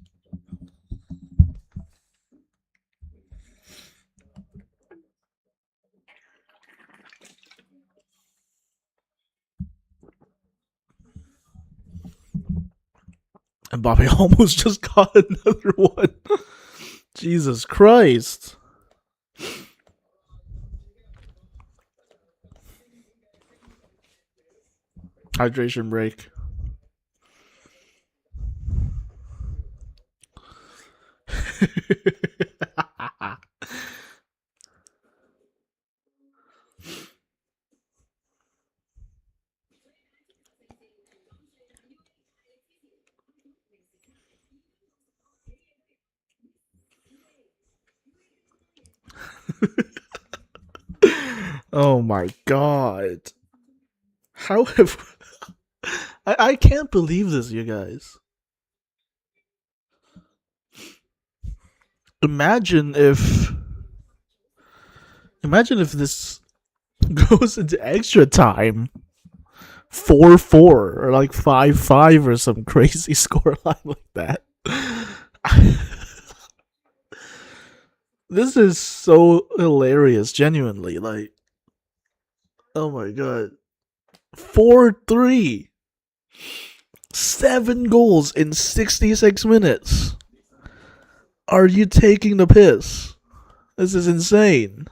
Mbappe almost just got another one. Jesus Christ. Hydration break. Oh my god. How have I can't believe this, you guys. Imagine if this goes into extra time. 4-4 or like 5-5 or some crazy scoreline like that. This is so hilarious, genuinely. Like, oh my god. 4-3. 7 goals in 66 minutes. Are you taking the piss? This is insane.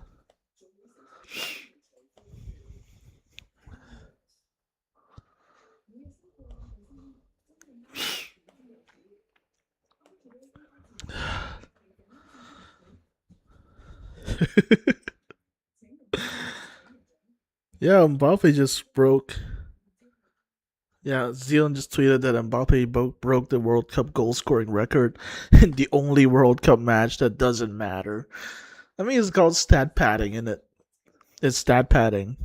Yeah, Mbappe just broke. Yeah, Zealand just tweeted that Mbappe broke the World Cup goal scoring record in the only World Cup match that doesn't matter. I mean, it's called stat padding, isn't it? It's stat padding.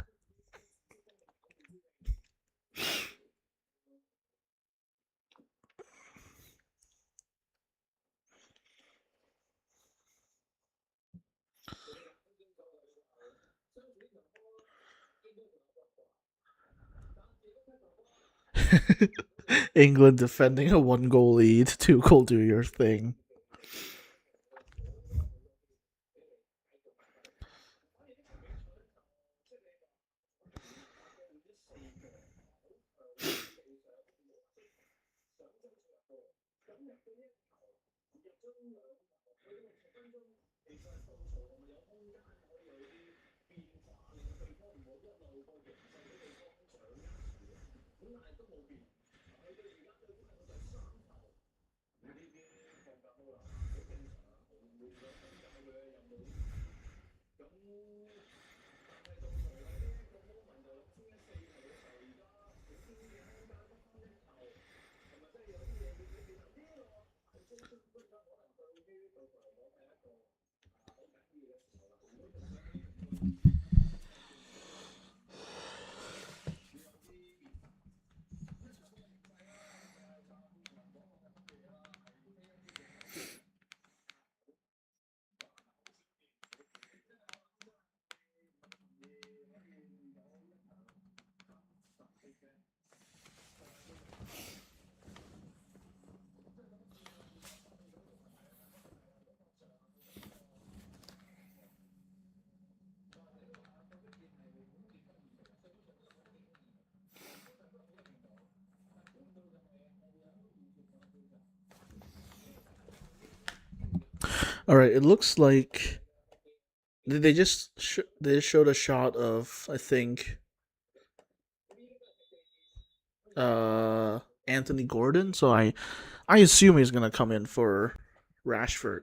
England defending a 1-goal lead, 2-goal do your thing. All right, it looks like they they showed a shot of, I think, uh Anthony Gordon, so I assume he's going to come in for Rashford.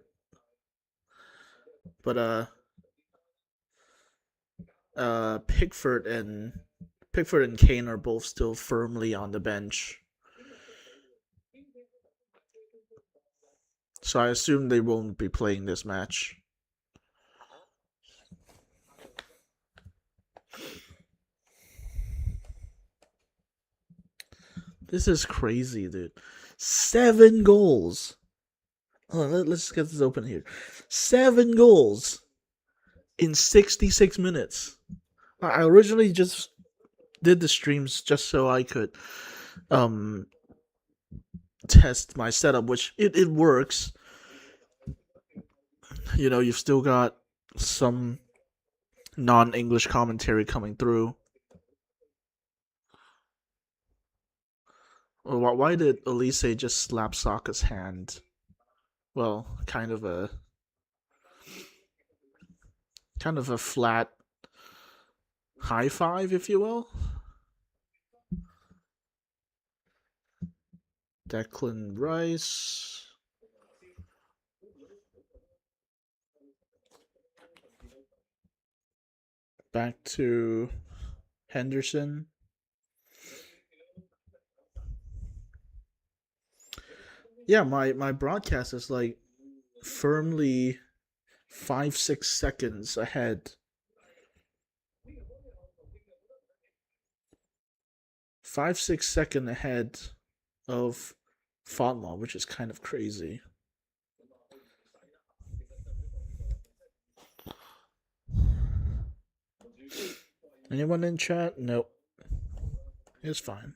But Pickford and Kane are both still firmly on the bench. So I assume they won't be playing this match. This is crazy, dude. 7 goals. Let's get this open here. 7 goals in 66 minutes. I originally just did the streams just so I could um test my setup, which it works. You know, you've still got some non-English commentary coming through. Why did Elise just slap Sokka's hand? Well, kind of a flat high five, if you will. Declan Rice. Back to Henderson. Yeah, my broadcast is like firmly 5-6 seconds ahead. 5-6 second ahead of Fatma, which is kind of crazy. Anyone in chat? Nope. It's fine.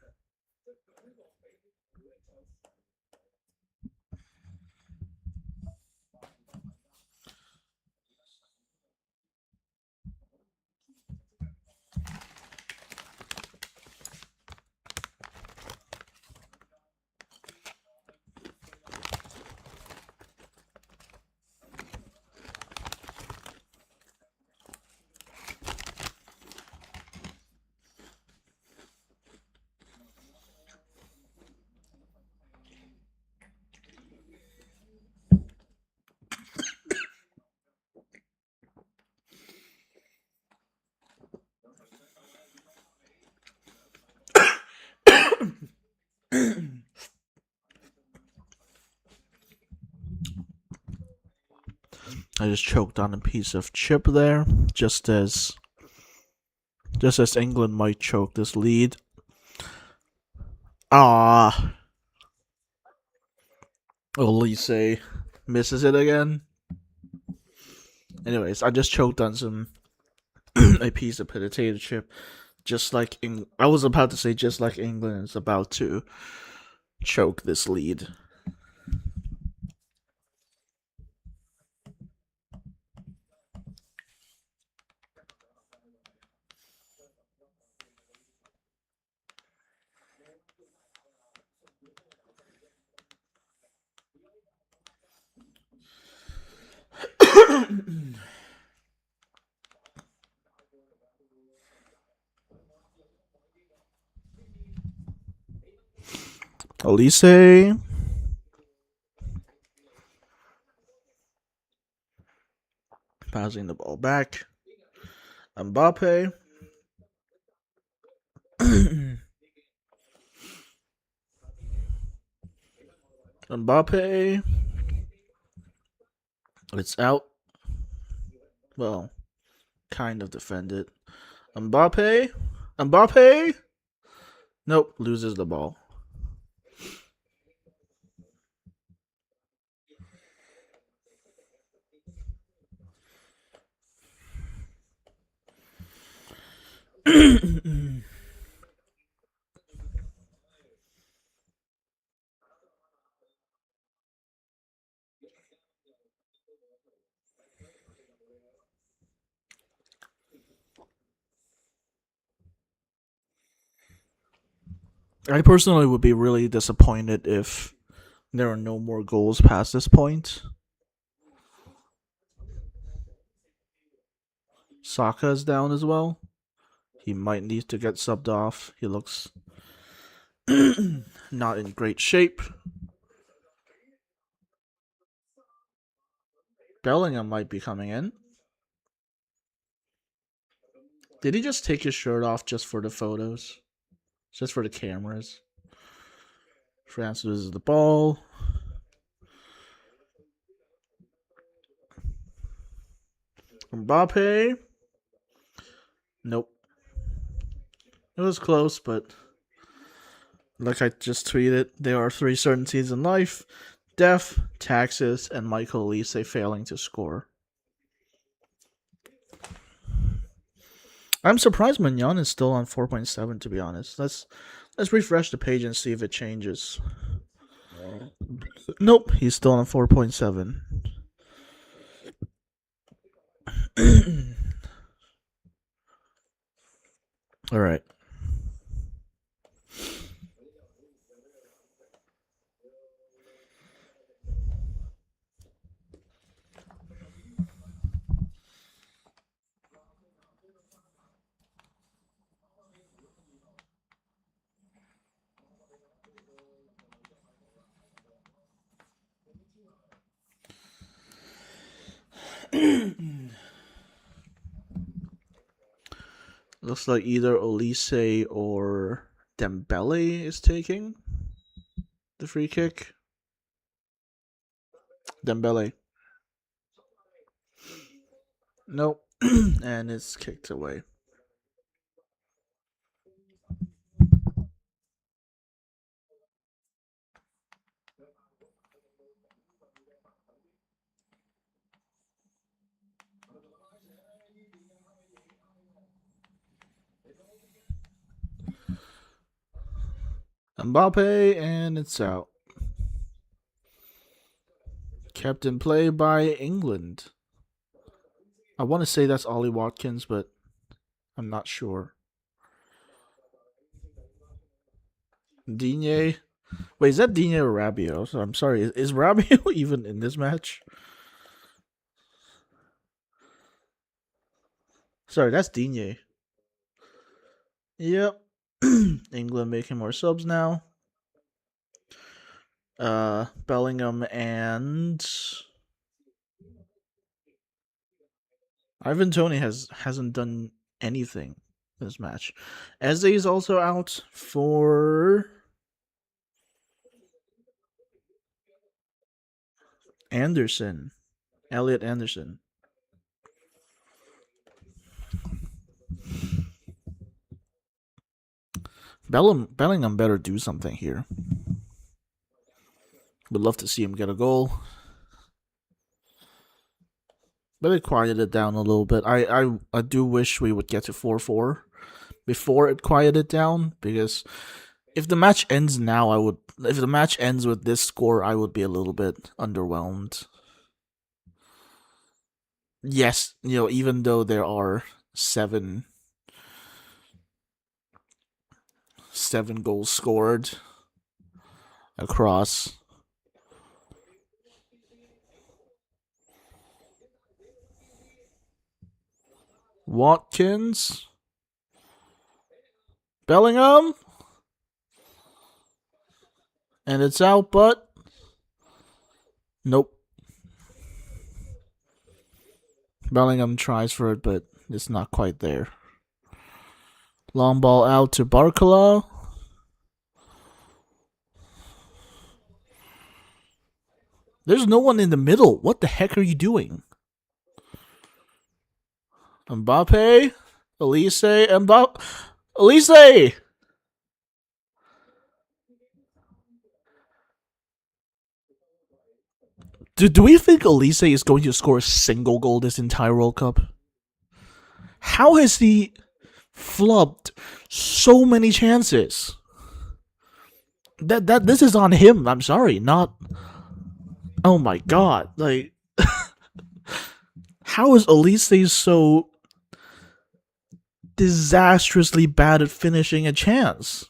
I just choked on a piece of chip there, just as England might choke this lead. Ah, Elise misses it again. Anyways, I just choked on some a piece of potato chip, just like I was about to say, just like England is about to choke this lead. Elise. Passing the ball back. Mbappe. Mbappe. It's out. Well, kind of defended. Mbappe. Mbappe. Nope, loses the ball. I personally would be really disappointed if there are no more goals past this point. Saka is down as well. He might need to get subbed off. He looks not in great shape. Bellingham might be coming in. Did he just take his shirt off just for the photos? Just for the cameras? France loses the ball. Mbappe. Nope. It was close, but Like I just tweeted, there are three certainties in life: death, taxes, and Michael Lise failing to score. I'm surprised Mignon is still on 4.7. To be honest, let's refresh the page and see if it changes. Nope, he's still on 4.7. All right. Looks like either Olise or Dembele is taking the free kick. Dembele. Nope. And it's kicked away. Mbappe, and it's out. Kept in play by England. I want to say that's Ollie Watkins, but I'm not sure. Digne. Wait, is that Digne or Rabiot? So I'm sorry. Is Rabiot even in this match? Sorry, that's Digne. Yep. England making more subs now. Bellingham and Ivan Tony hasn't done anything this match. Eze is also out for Anderson. Elliot Anderson. Bellingham better do something here. Would love to see him get a goal. But it quieted it down a little bit. I do wish we would get to 4-4 before it quieted down, because if the match ends now, if the match ends with this score, I would be a little bit underwhelmed. Yes, even though there are seven goals scored across. Watkins, Bellingham, and it's out, but nope. Bellingham tries for it, but it's not quite there. Long ball out to Barcola. There's no one in the middle. What the heck are you doing? Mbappe, Elise, Mbappe, Elise. Do we think Elise is going to score a single goal this entire World Cup? How has he flubbed so many chances? That this is on him. I'm sorry, not. Oh my god! Like, how is Elise so disastrously bad at finishing a chance?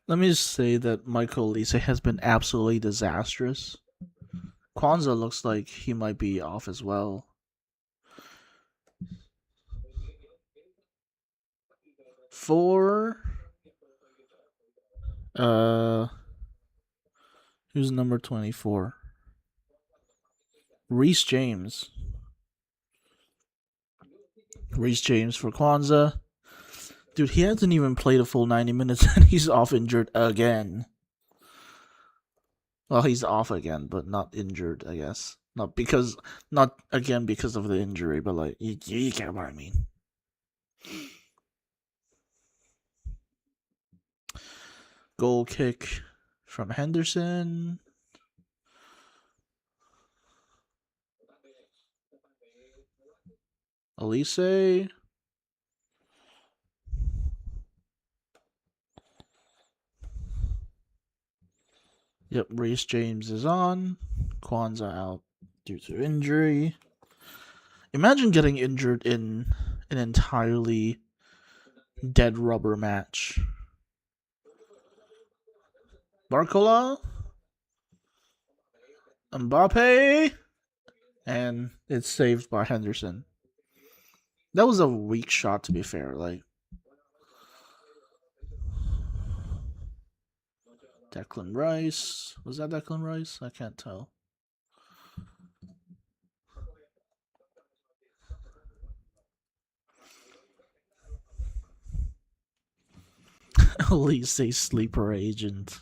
Let me just say that Michael Lise has been absolutely disastrous. Kwanzaa looks like he might be off as well. For who's number 24? Reece James. Reece James for Kwanzaa. Dude, he hasn't even played a full 90 minutes and he's off injured again. Well, he's off again, but not injured, I guess. Not again because of the injury, but like, you get what I mean. Goal kick from Henderson. Elise. Yep, Reece James is on. Kwanzaa out due to injury. Imagine getting injured in an entirely dead rubber match. Barcola, Mbappe, and it's saved by Henderson. That was a weak shot, to be fair. Like, Declan Rice. Was that Declan Rice? I can't tell. Elise a sleeper agent.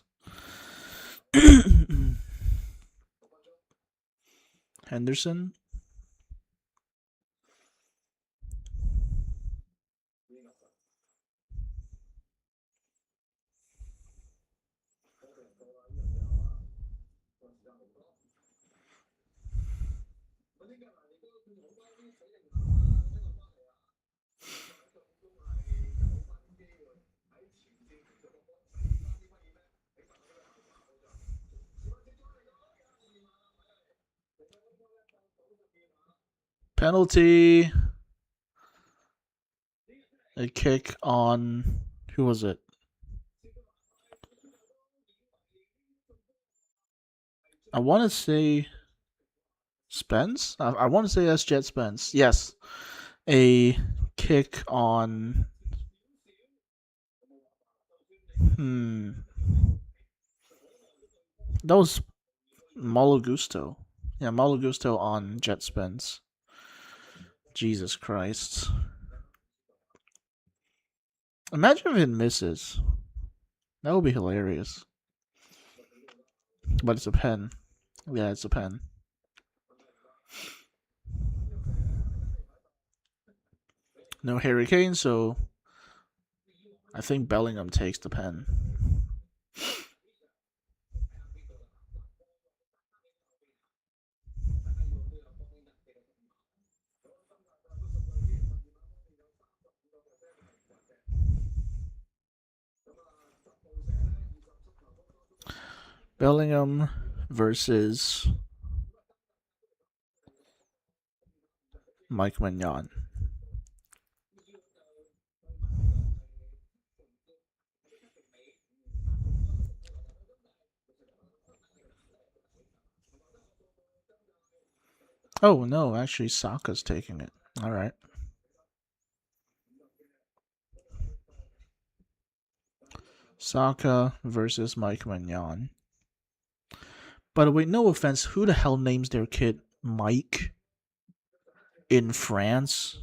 Henderson. Penalty. A kick on. Who was it? I want to say Spence. I want to say that's Jet Spence. Yes, a kick on. That was Malo Gusto. Yeah, Malo Gusto on Jet Spence. Jesus Christ. Imagine if it misses. That would be hilarious. But it's a pen. Yeah, it's a pen. No Harry Kane, so I think Bellingham takes the pen. Bellingham versus Mike Mignon. Oh no, actually Saka's taking it. All right. Saka versus Mike Mignon. By the way, no offense, who the hell names their kid Mike in France?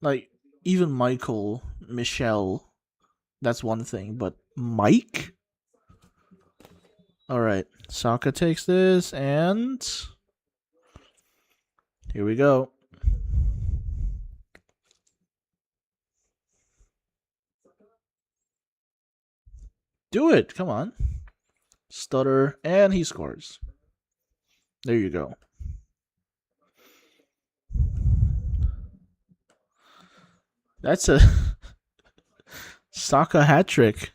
Like, even Michael, Michelle, that's one thing, but Mike? Alright, Saka takes this, and here we go. Do it. Come on. Stutter. And he scores. There you go. That's a Saka hat trick.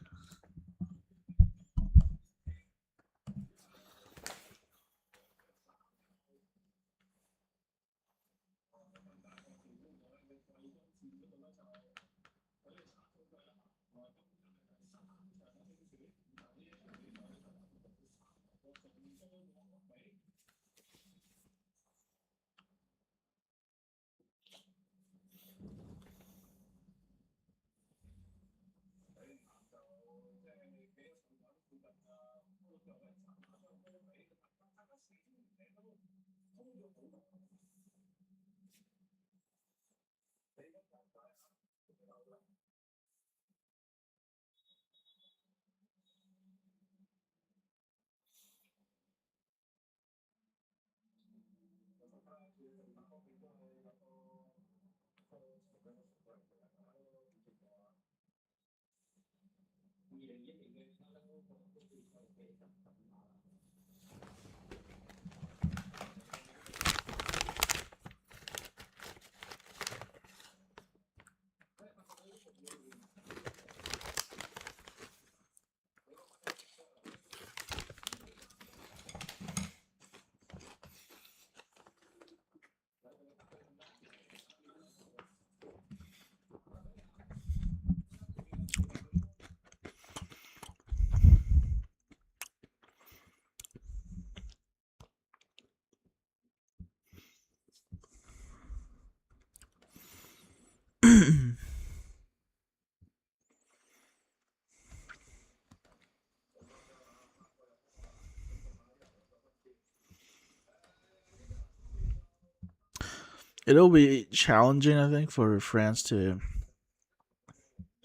It'll be challenging, I think, for France to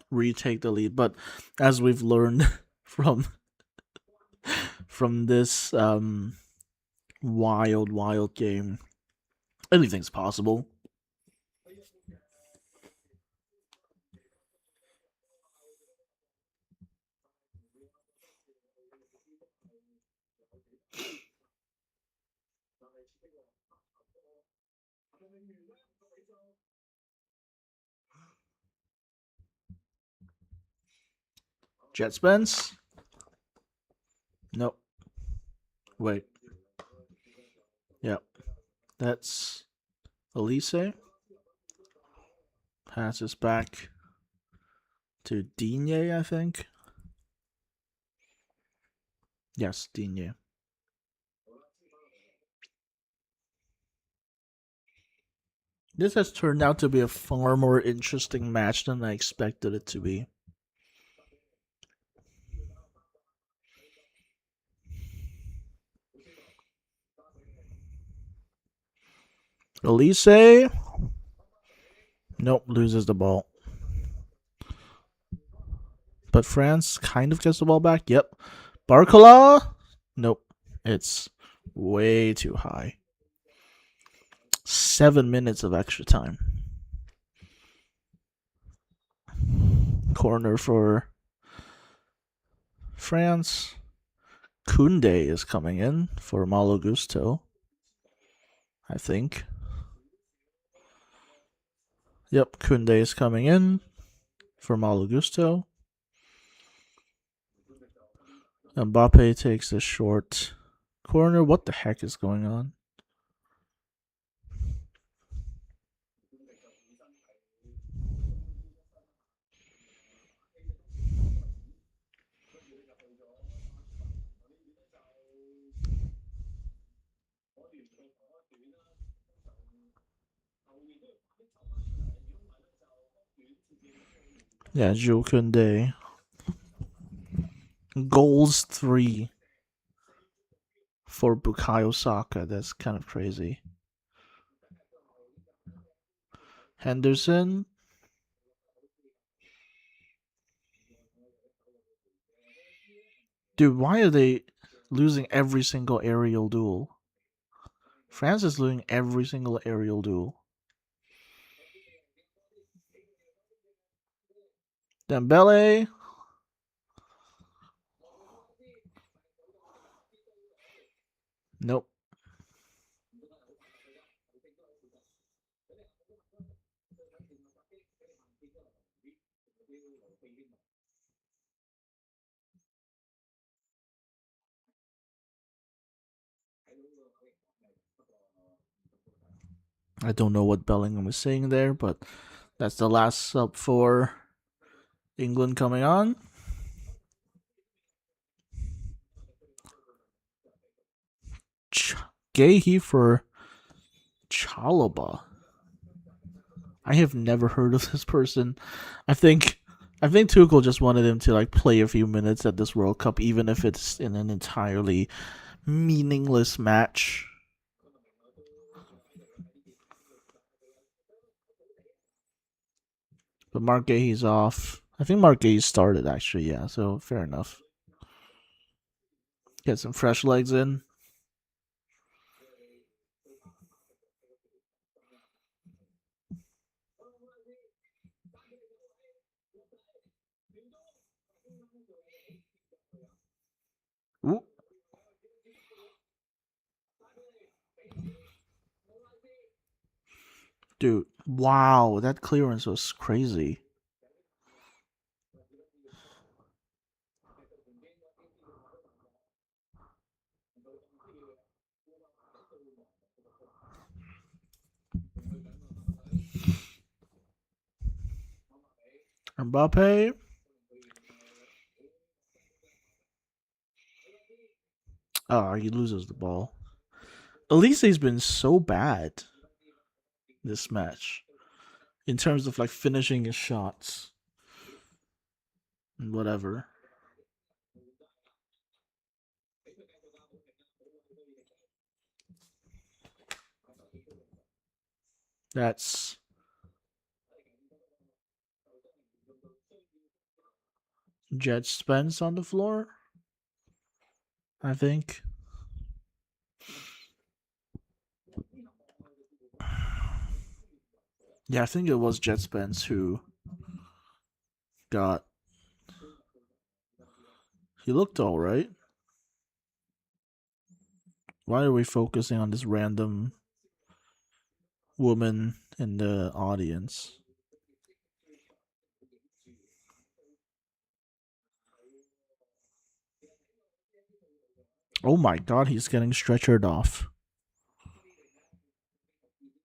retake the lead. But as we've learned from this wild game, anything's possible. Jet Spence? Nope. Wait. Yep. That's Elise. Passes back to Digne, I think. Yes, Digne. This has turned out to be a far more interesting match than I expected it to be. Elise? Nope, loses the ball. But France kind of gets the ball back. Yep. Barcola? Nope. It's way too high. 7 minutes of extra time. Corner for France. Koundé is coming in for Malo Gusto, I think. Yep, Koundé is coming in for Malo Gusto. Mbappe takes a short corner. What the heck is going on? Yeah, Jules Koundé. Goals 3 for Bukayo Saka. That's kind of crazy. Henderson. Dude, why are they losing every single aerial duel? France is losing every single aerial duel. Dembele. Nope. I don't know what Bellingham was saying there, but that's the last sub for England coming on. Gahey for Chalaba. I have never heard of this person. I think Tuchel just wanted him to like play a few minutes at this World Cup, even if it's in an entirely meaningless match. But Mark Gahey's off. I think Mark Gahey started actually, yeah, so fair enough. Get some fresh legs in. Ooh. Dude, wow, that clearance was crazy. Mbappe. Oh, he loses the ball. Elise's been so bad this match in terms of like finishing his shots and whatever. That's Jet Spence on the floor, I think. Yeah, I think it was Jet Spence who got. He looked alright. Why are we focusing on this random woman in the audience? Oh my god, he's getting stretchered off.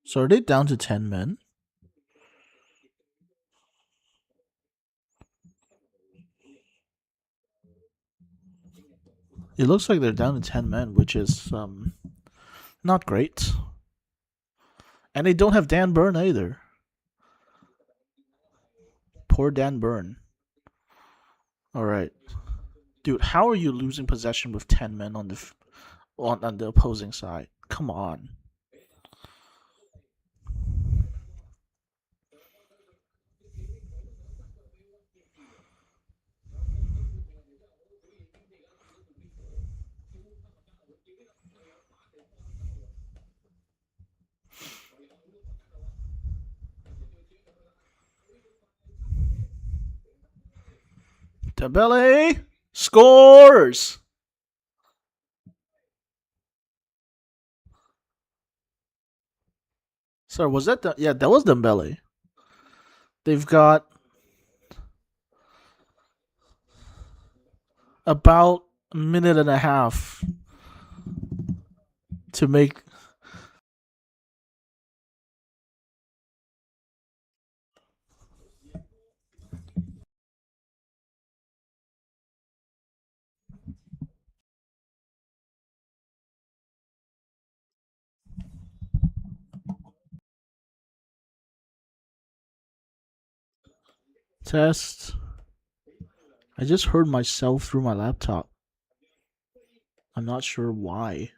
So are they down to 10 men? It looks like they're down to 10 men, which is not great. And they don't have Dan Burn either. Poor Dan Burn. Alright. Dude, how are you losing possession with 10 men on the opposing side? Come on. Dembele scores. Sorry, was that yeah? That was Dembele. They've got about a minute and a half to make. Test. I just heard myself through my laptop. I'm not sure why.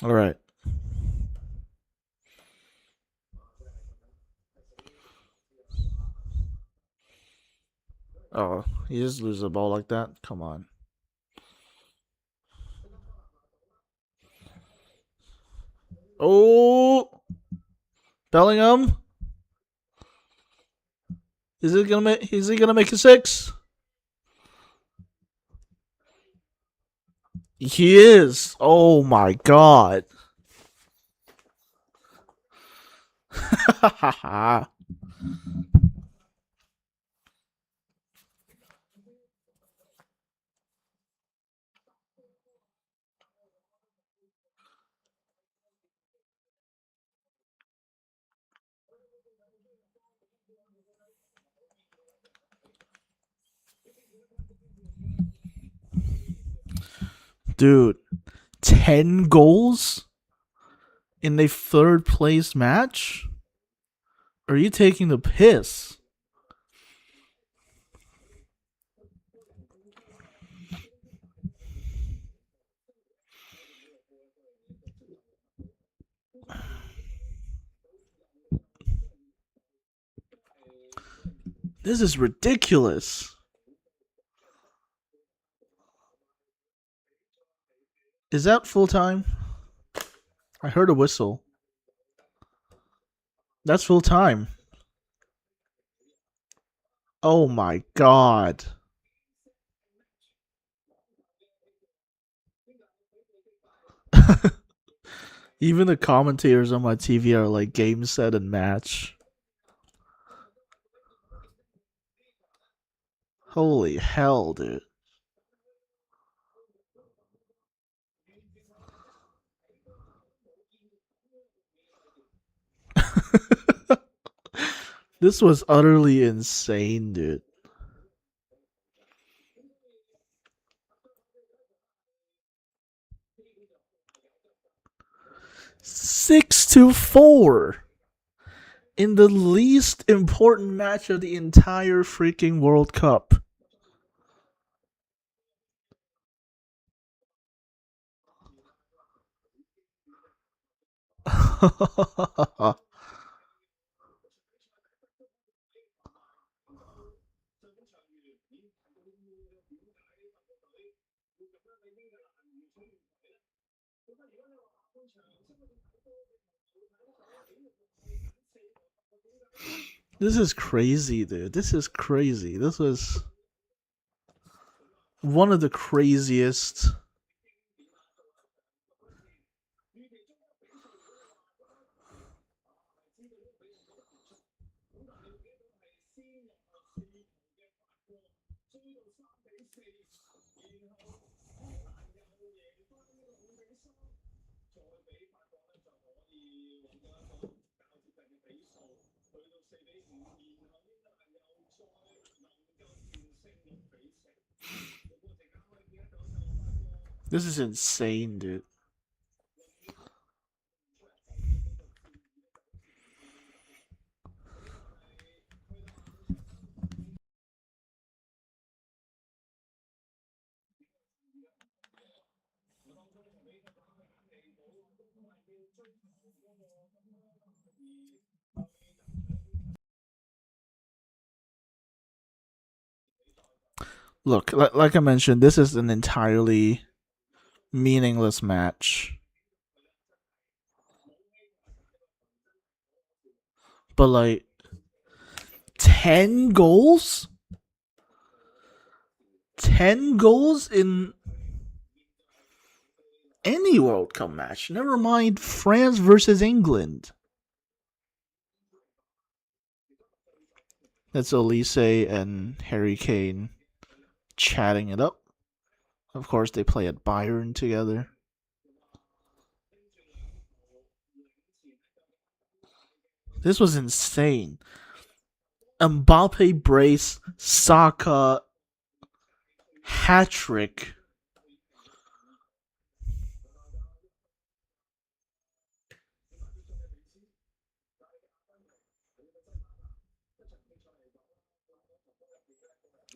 All right. Oh, you just lose the ball like that? Come on. Oh, Bellingham. Is he gonna make? Is he gonna make a six? He is. Oh my god. Dude, 10 goals in a third place match? Are you taking the piss? This is ridiculous. Is that full time? I heard a whistle. That's full time. Oh my god. Even the commentators on my TV are like game, set, and match. Holy hell, dude. This was utterly insane, dude. 6-4 in the least important match of the entire freaking World Cup. This is crazy, dude. This is crazy. This was one of the craziest. This is insane, dude. Look, like I mentioned, this is an entirely meaningless match. But like 10 goals? 10 goals in any World Cup match. Never mind France versus England. That's Elise and Harry Kane chatting it up. Of course, they play at Bayern together. This was insane. Mbappe brace, Saka hat trick.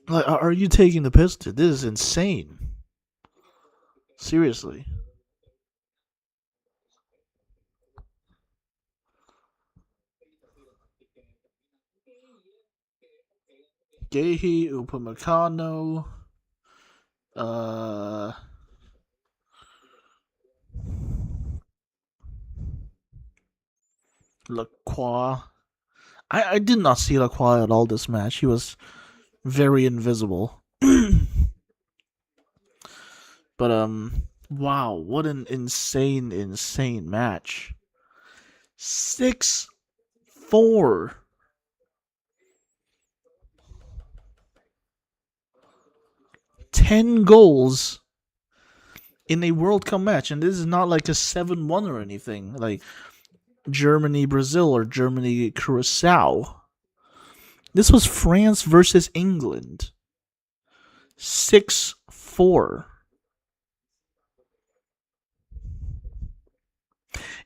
Like, are you taking the piss, dude? This is insane. Seriously. Gehi Upamecano, uh, Lacroix. I did not see Lacroix at all this match. He was very invisible. But wow, what an insane match. 6-4. 10 goals in a World Cup match, and this is not like a 7-1 or anything, like Germany Brazil or Germany Curacao. This was France versus England. 6-4.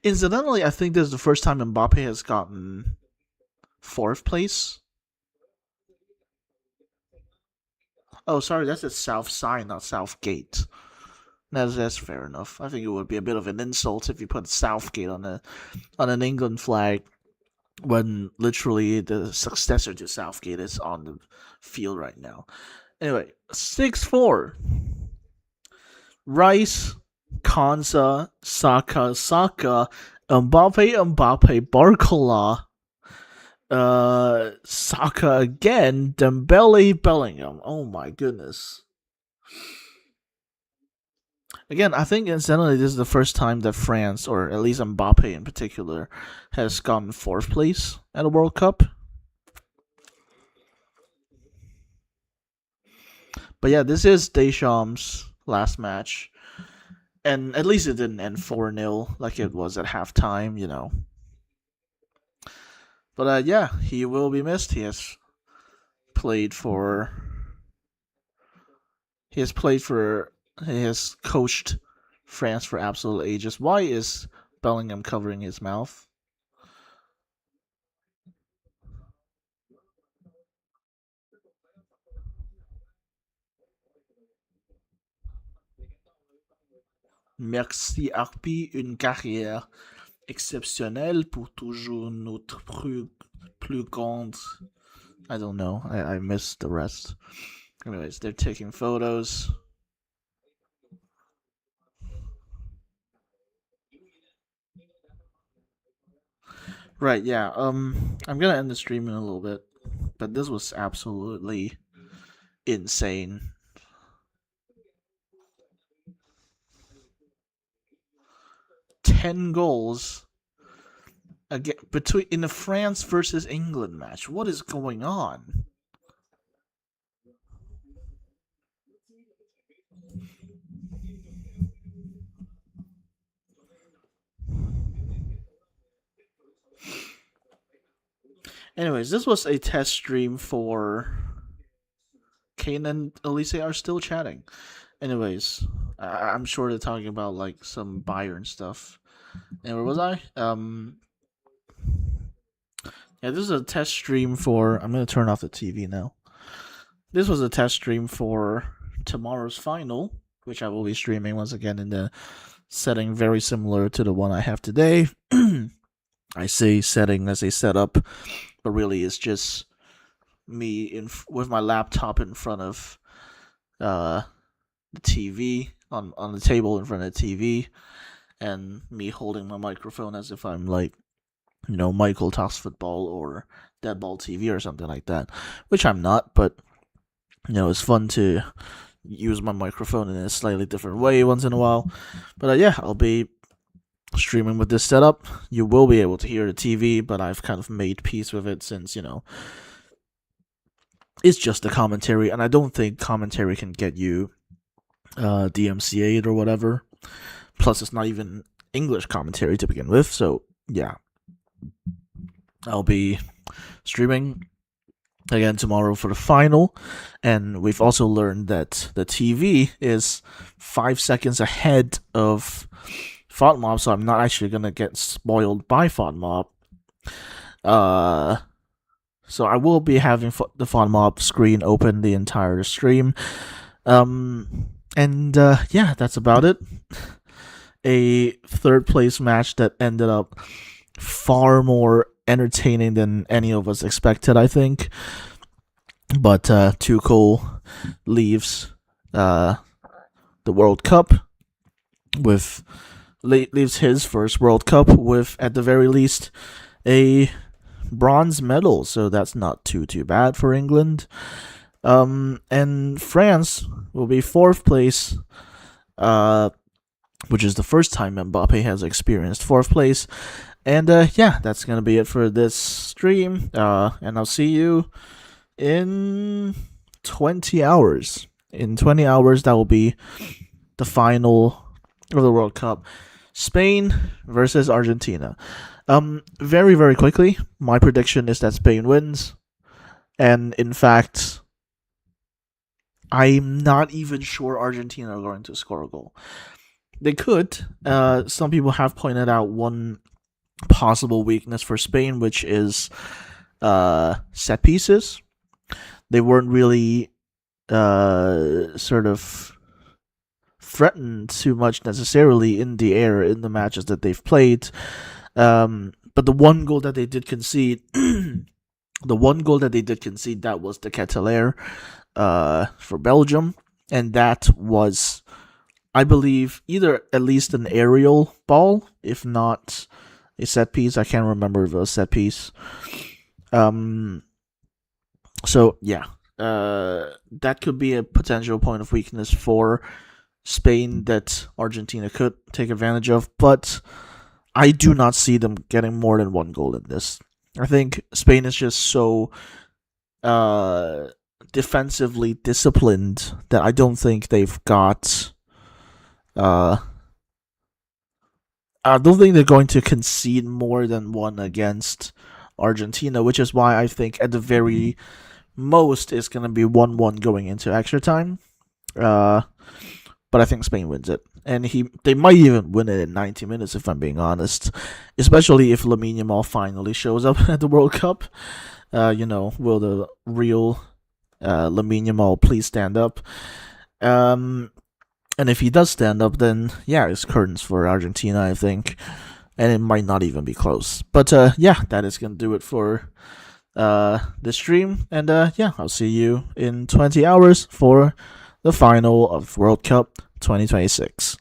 Incidentally, I think this is the first time Mbappe has gotten fourth place. Oh, sorry, that's a South Sign, not Southgate. That's fair enough. I think it would be a bit of an insult if you put Southgate on an England flag when literally the successor to Southgate is on the field right now. Anyway, 6-4. Rice, Konsa, Saka, Mbappe, Barcola, Saka again, Dembele, Bellingham. Oh my goodness. Again, I think incidentally this is the first time that France, or at least Mbappe in particular, has gotten fourth place at a World Cup. But yeah, this is Deschamps' last match. And at least it didn't end 4-0 like it was at halftime, you know. But yeah, he will be missed. He has played for. He has played for. He has coached France for absolute ages. Why is Bellingham covering his mouth? Merci Arpi, une carrière exceptionnelle pour toujours notre plus grande. I don't know. I missed the rest. Anyways, they're taking photos. Right, yeah. I'm gonna end the stream in a little bit, but this was absolutely insane. 10 goals again between in the France versus England match. What is going on? Anyways, this was a test stream for Kane and Elise are still chatting. Anyways, I'm sure they're talking about like some Bayern stuff. And where was I? Yeah, this is a test stream for. I'm gonna turn off the TV now. This was a test stream for tomorrow's final, which I will be streaming once again in the setting very similar to the one I have today. I say setting as a setup, but really it's just me with my laptop in front of the TV on the table in front of the TV, and me holding my microphone as if I'm like, you know, Michael Talks Football or Deadball TV or something like that, which I'm not, but you know, it's fun to use my microphone in a slightly different way once in a while. But yeah, I'll be streaming with this setup. You will be able to hear the TV, but I've kind of made peace with it since, you know, it's just the commentary, and I don't think commentary can get you DMCA'd or whatever. Plus, it's not even English commentary to begin with, so yeah. I'll be streaming again tomorrow for the final, and we've also learned that the TV is 5 seconds ahead of FODMOB, so I'm not actually gonna get spoiled by FODMOB. So I will be having the fun mob screen open the entire stream. Yeah, that's about it. A third place match that ended up far more entertaining than any of us expected, I think. But Tuchel leaves the World Cup with leaves his first World Cup with, at the very least, a bronze medal. So that's not too bad for England. And France will be fourth place, which is the first time Mbappe has experienced fourth place. And yeah, that's gonna be it for this stream. And I'll see you in 20 hours. In 20 hours, that will be the final of the World Cup. Spain versus Argentina. Very, very quickly, my prediction is that Spain wins. And in fact, I'm not even sure Argentina are going to score a goal. They could. Some people have pointed out one possible weakness for Spain, which is set pieces. They weren't really sort of threatened too much necessarily in the air in the matches that they've played. But the one goal that they did concede, that was the Ketelaere for Belgium, and that was, I believe, either at least an aerial ball, if not a set piece. I can't remember if it was a set piece. So yeah, that could be a potential point of weakness for Spain that Argentina could take advantage of, but I do not see them getting more than one goal in this. I think Spain is just so defensively disciplined that I don't think they've got. I don't think they're going to concede more than one against Argentina, which is why I think at the very most it's going to be 1-1 going into extra time. But I think Spain wins it. And they might even win it in 90 minutes, if I'm being honest. Especially if Lamine Yamal finally shows up at the World Cup. Will the real Lamine Yamal please stand up? And if he does stand up, then yeah, it's curtains for Argentina, I think. And it might not even be close. But yeah, that is going to do it for the stream. And yeah, I'll see you in 20 hours for the final of World Cup 2026.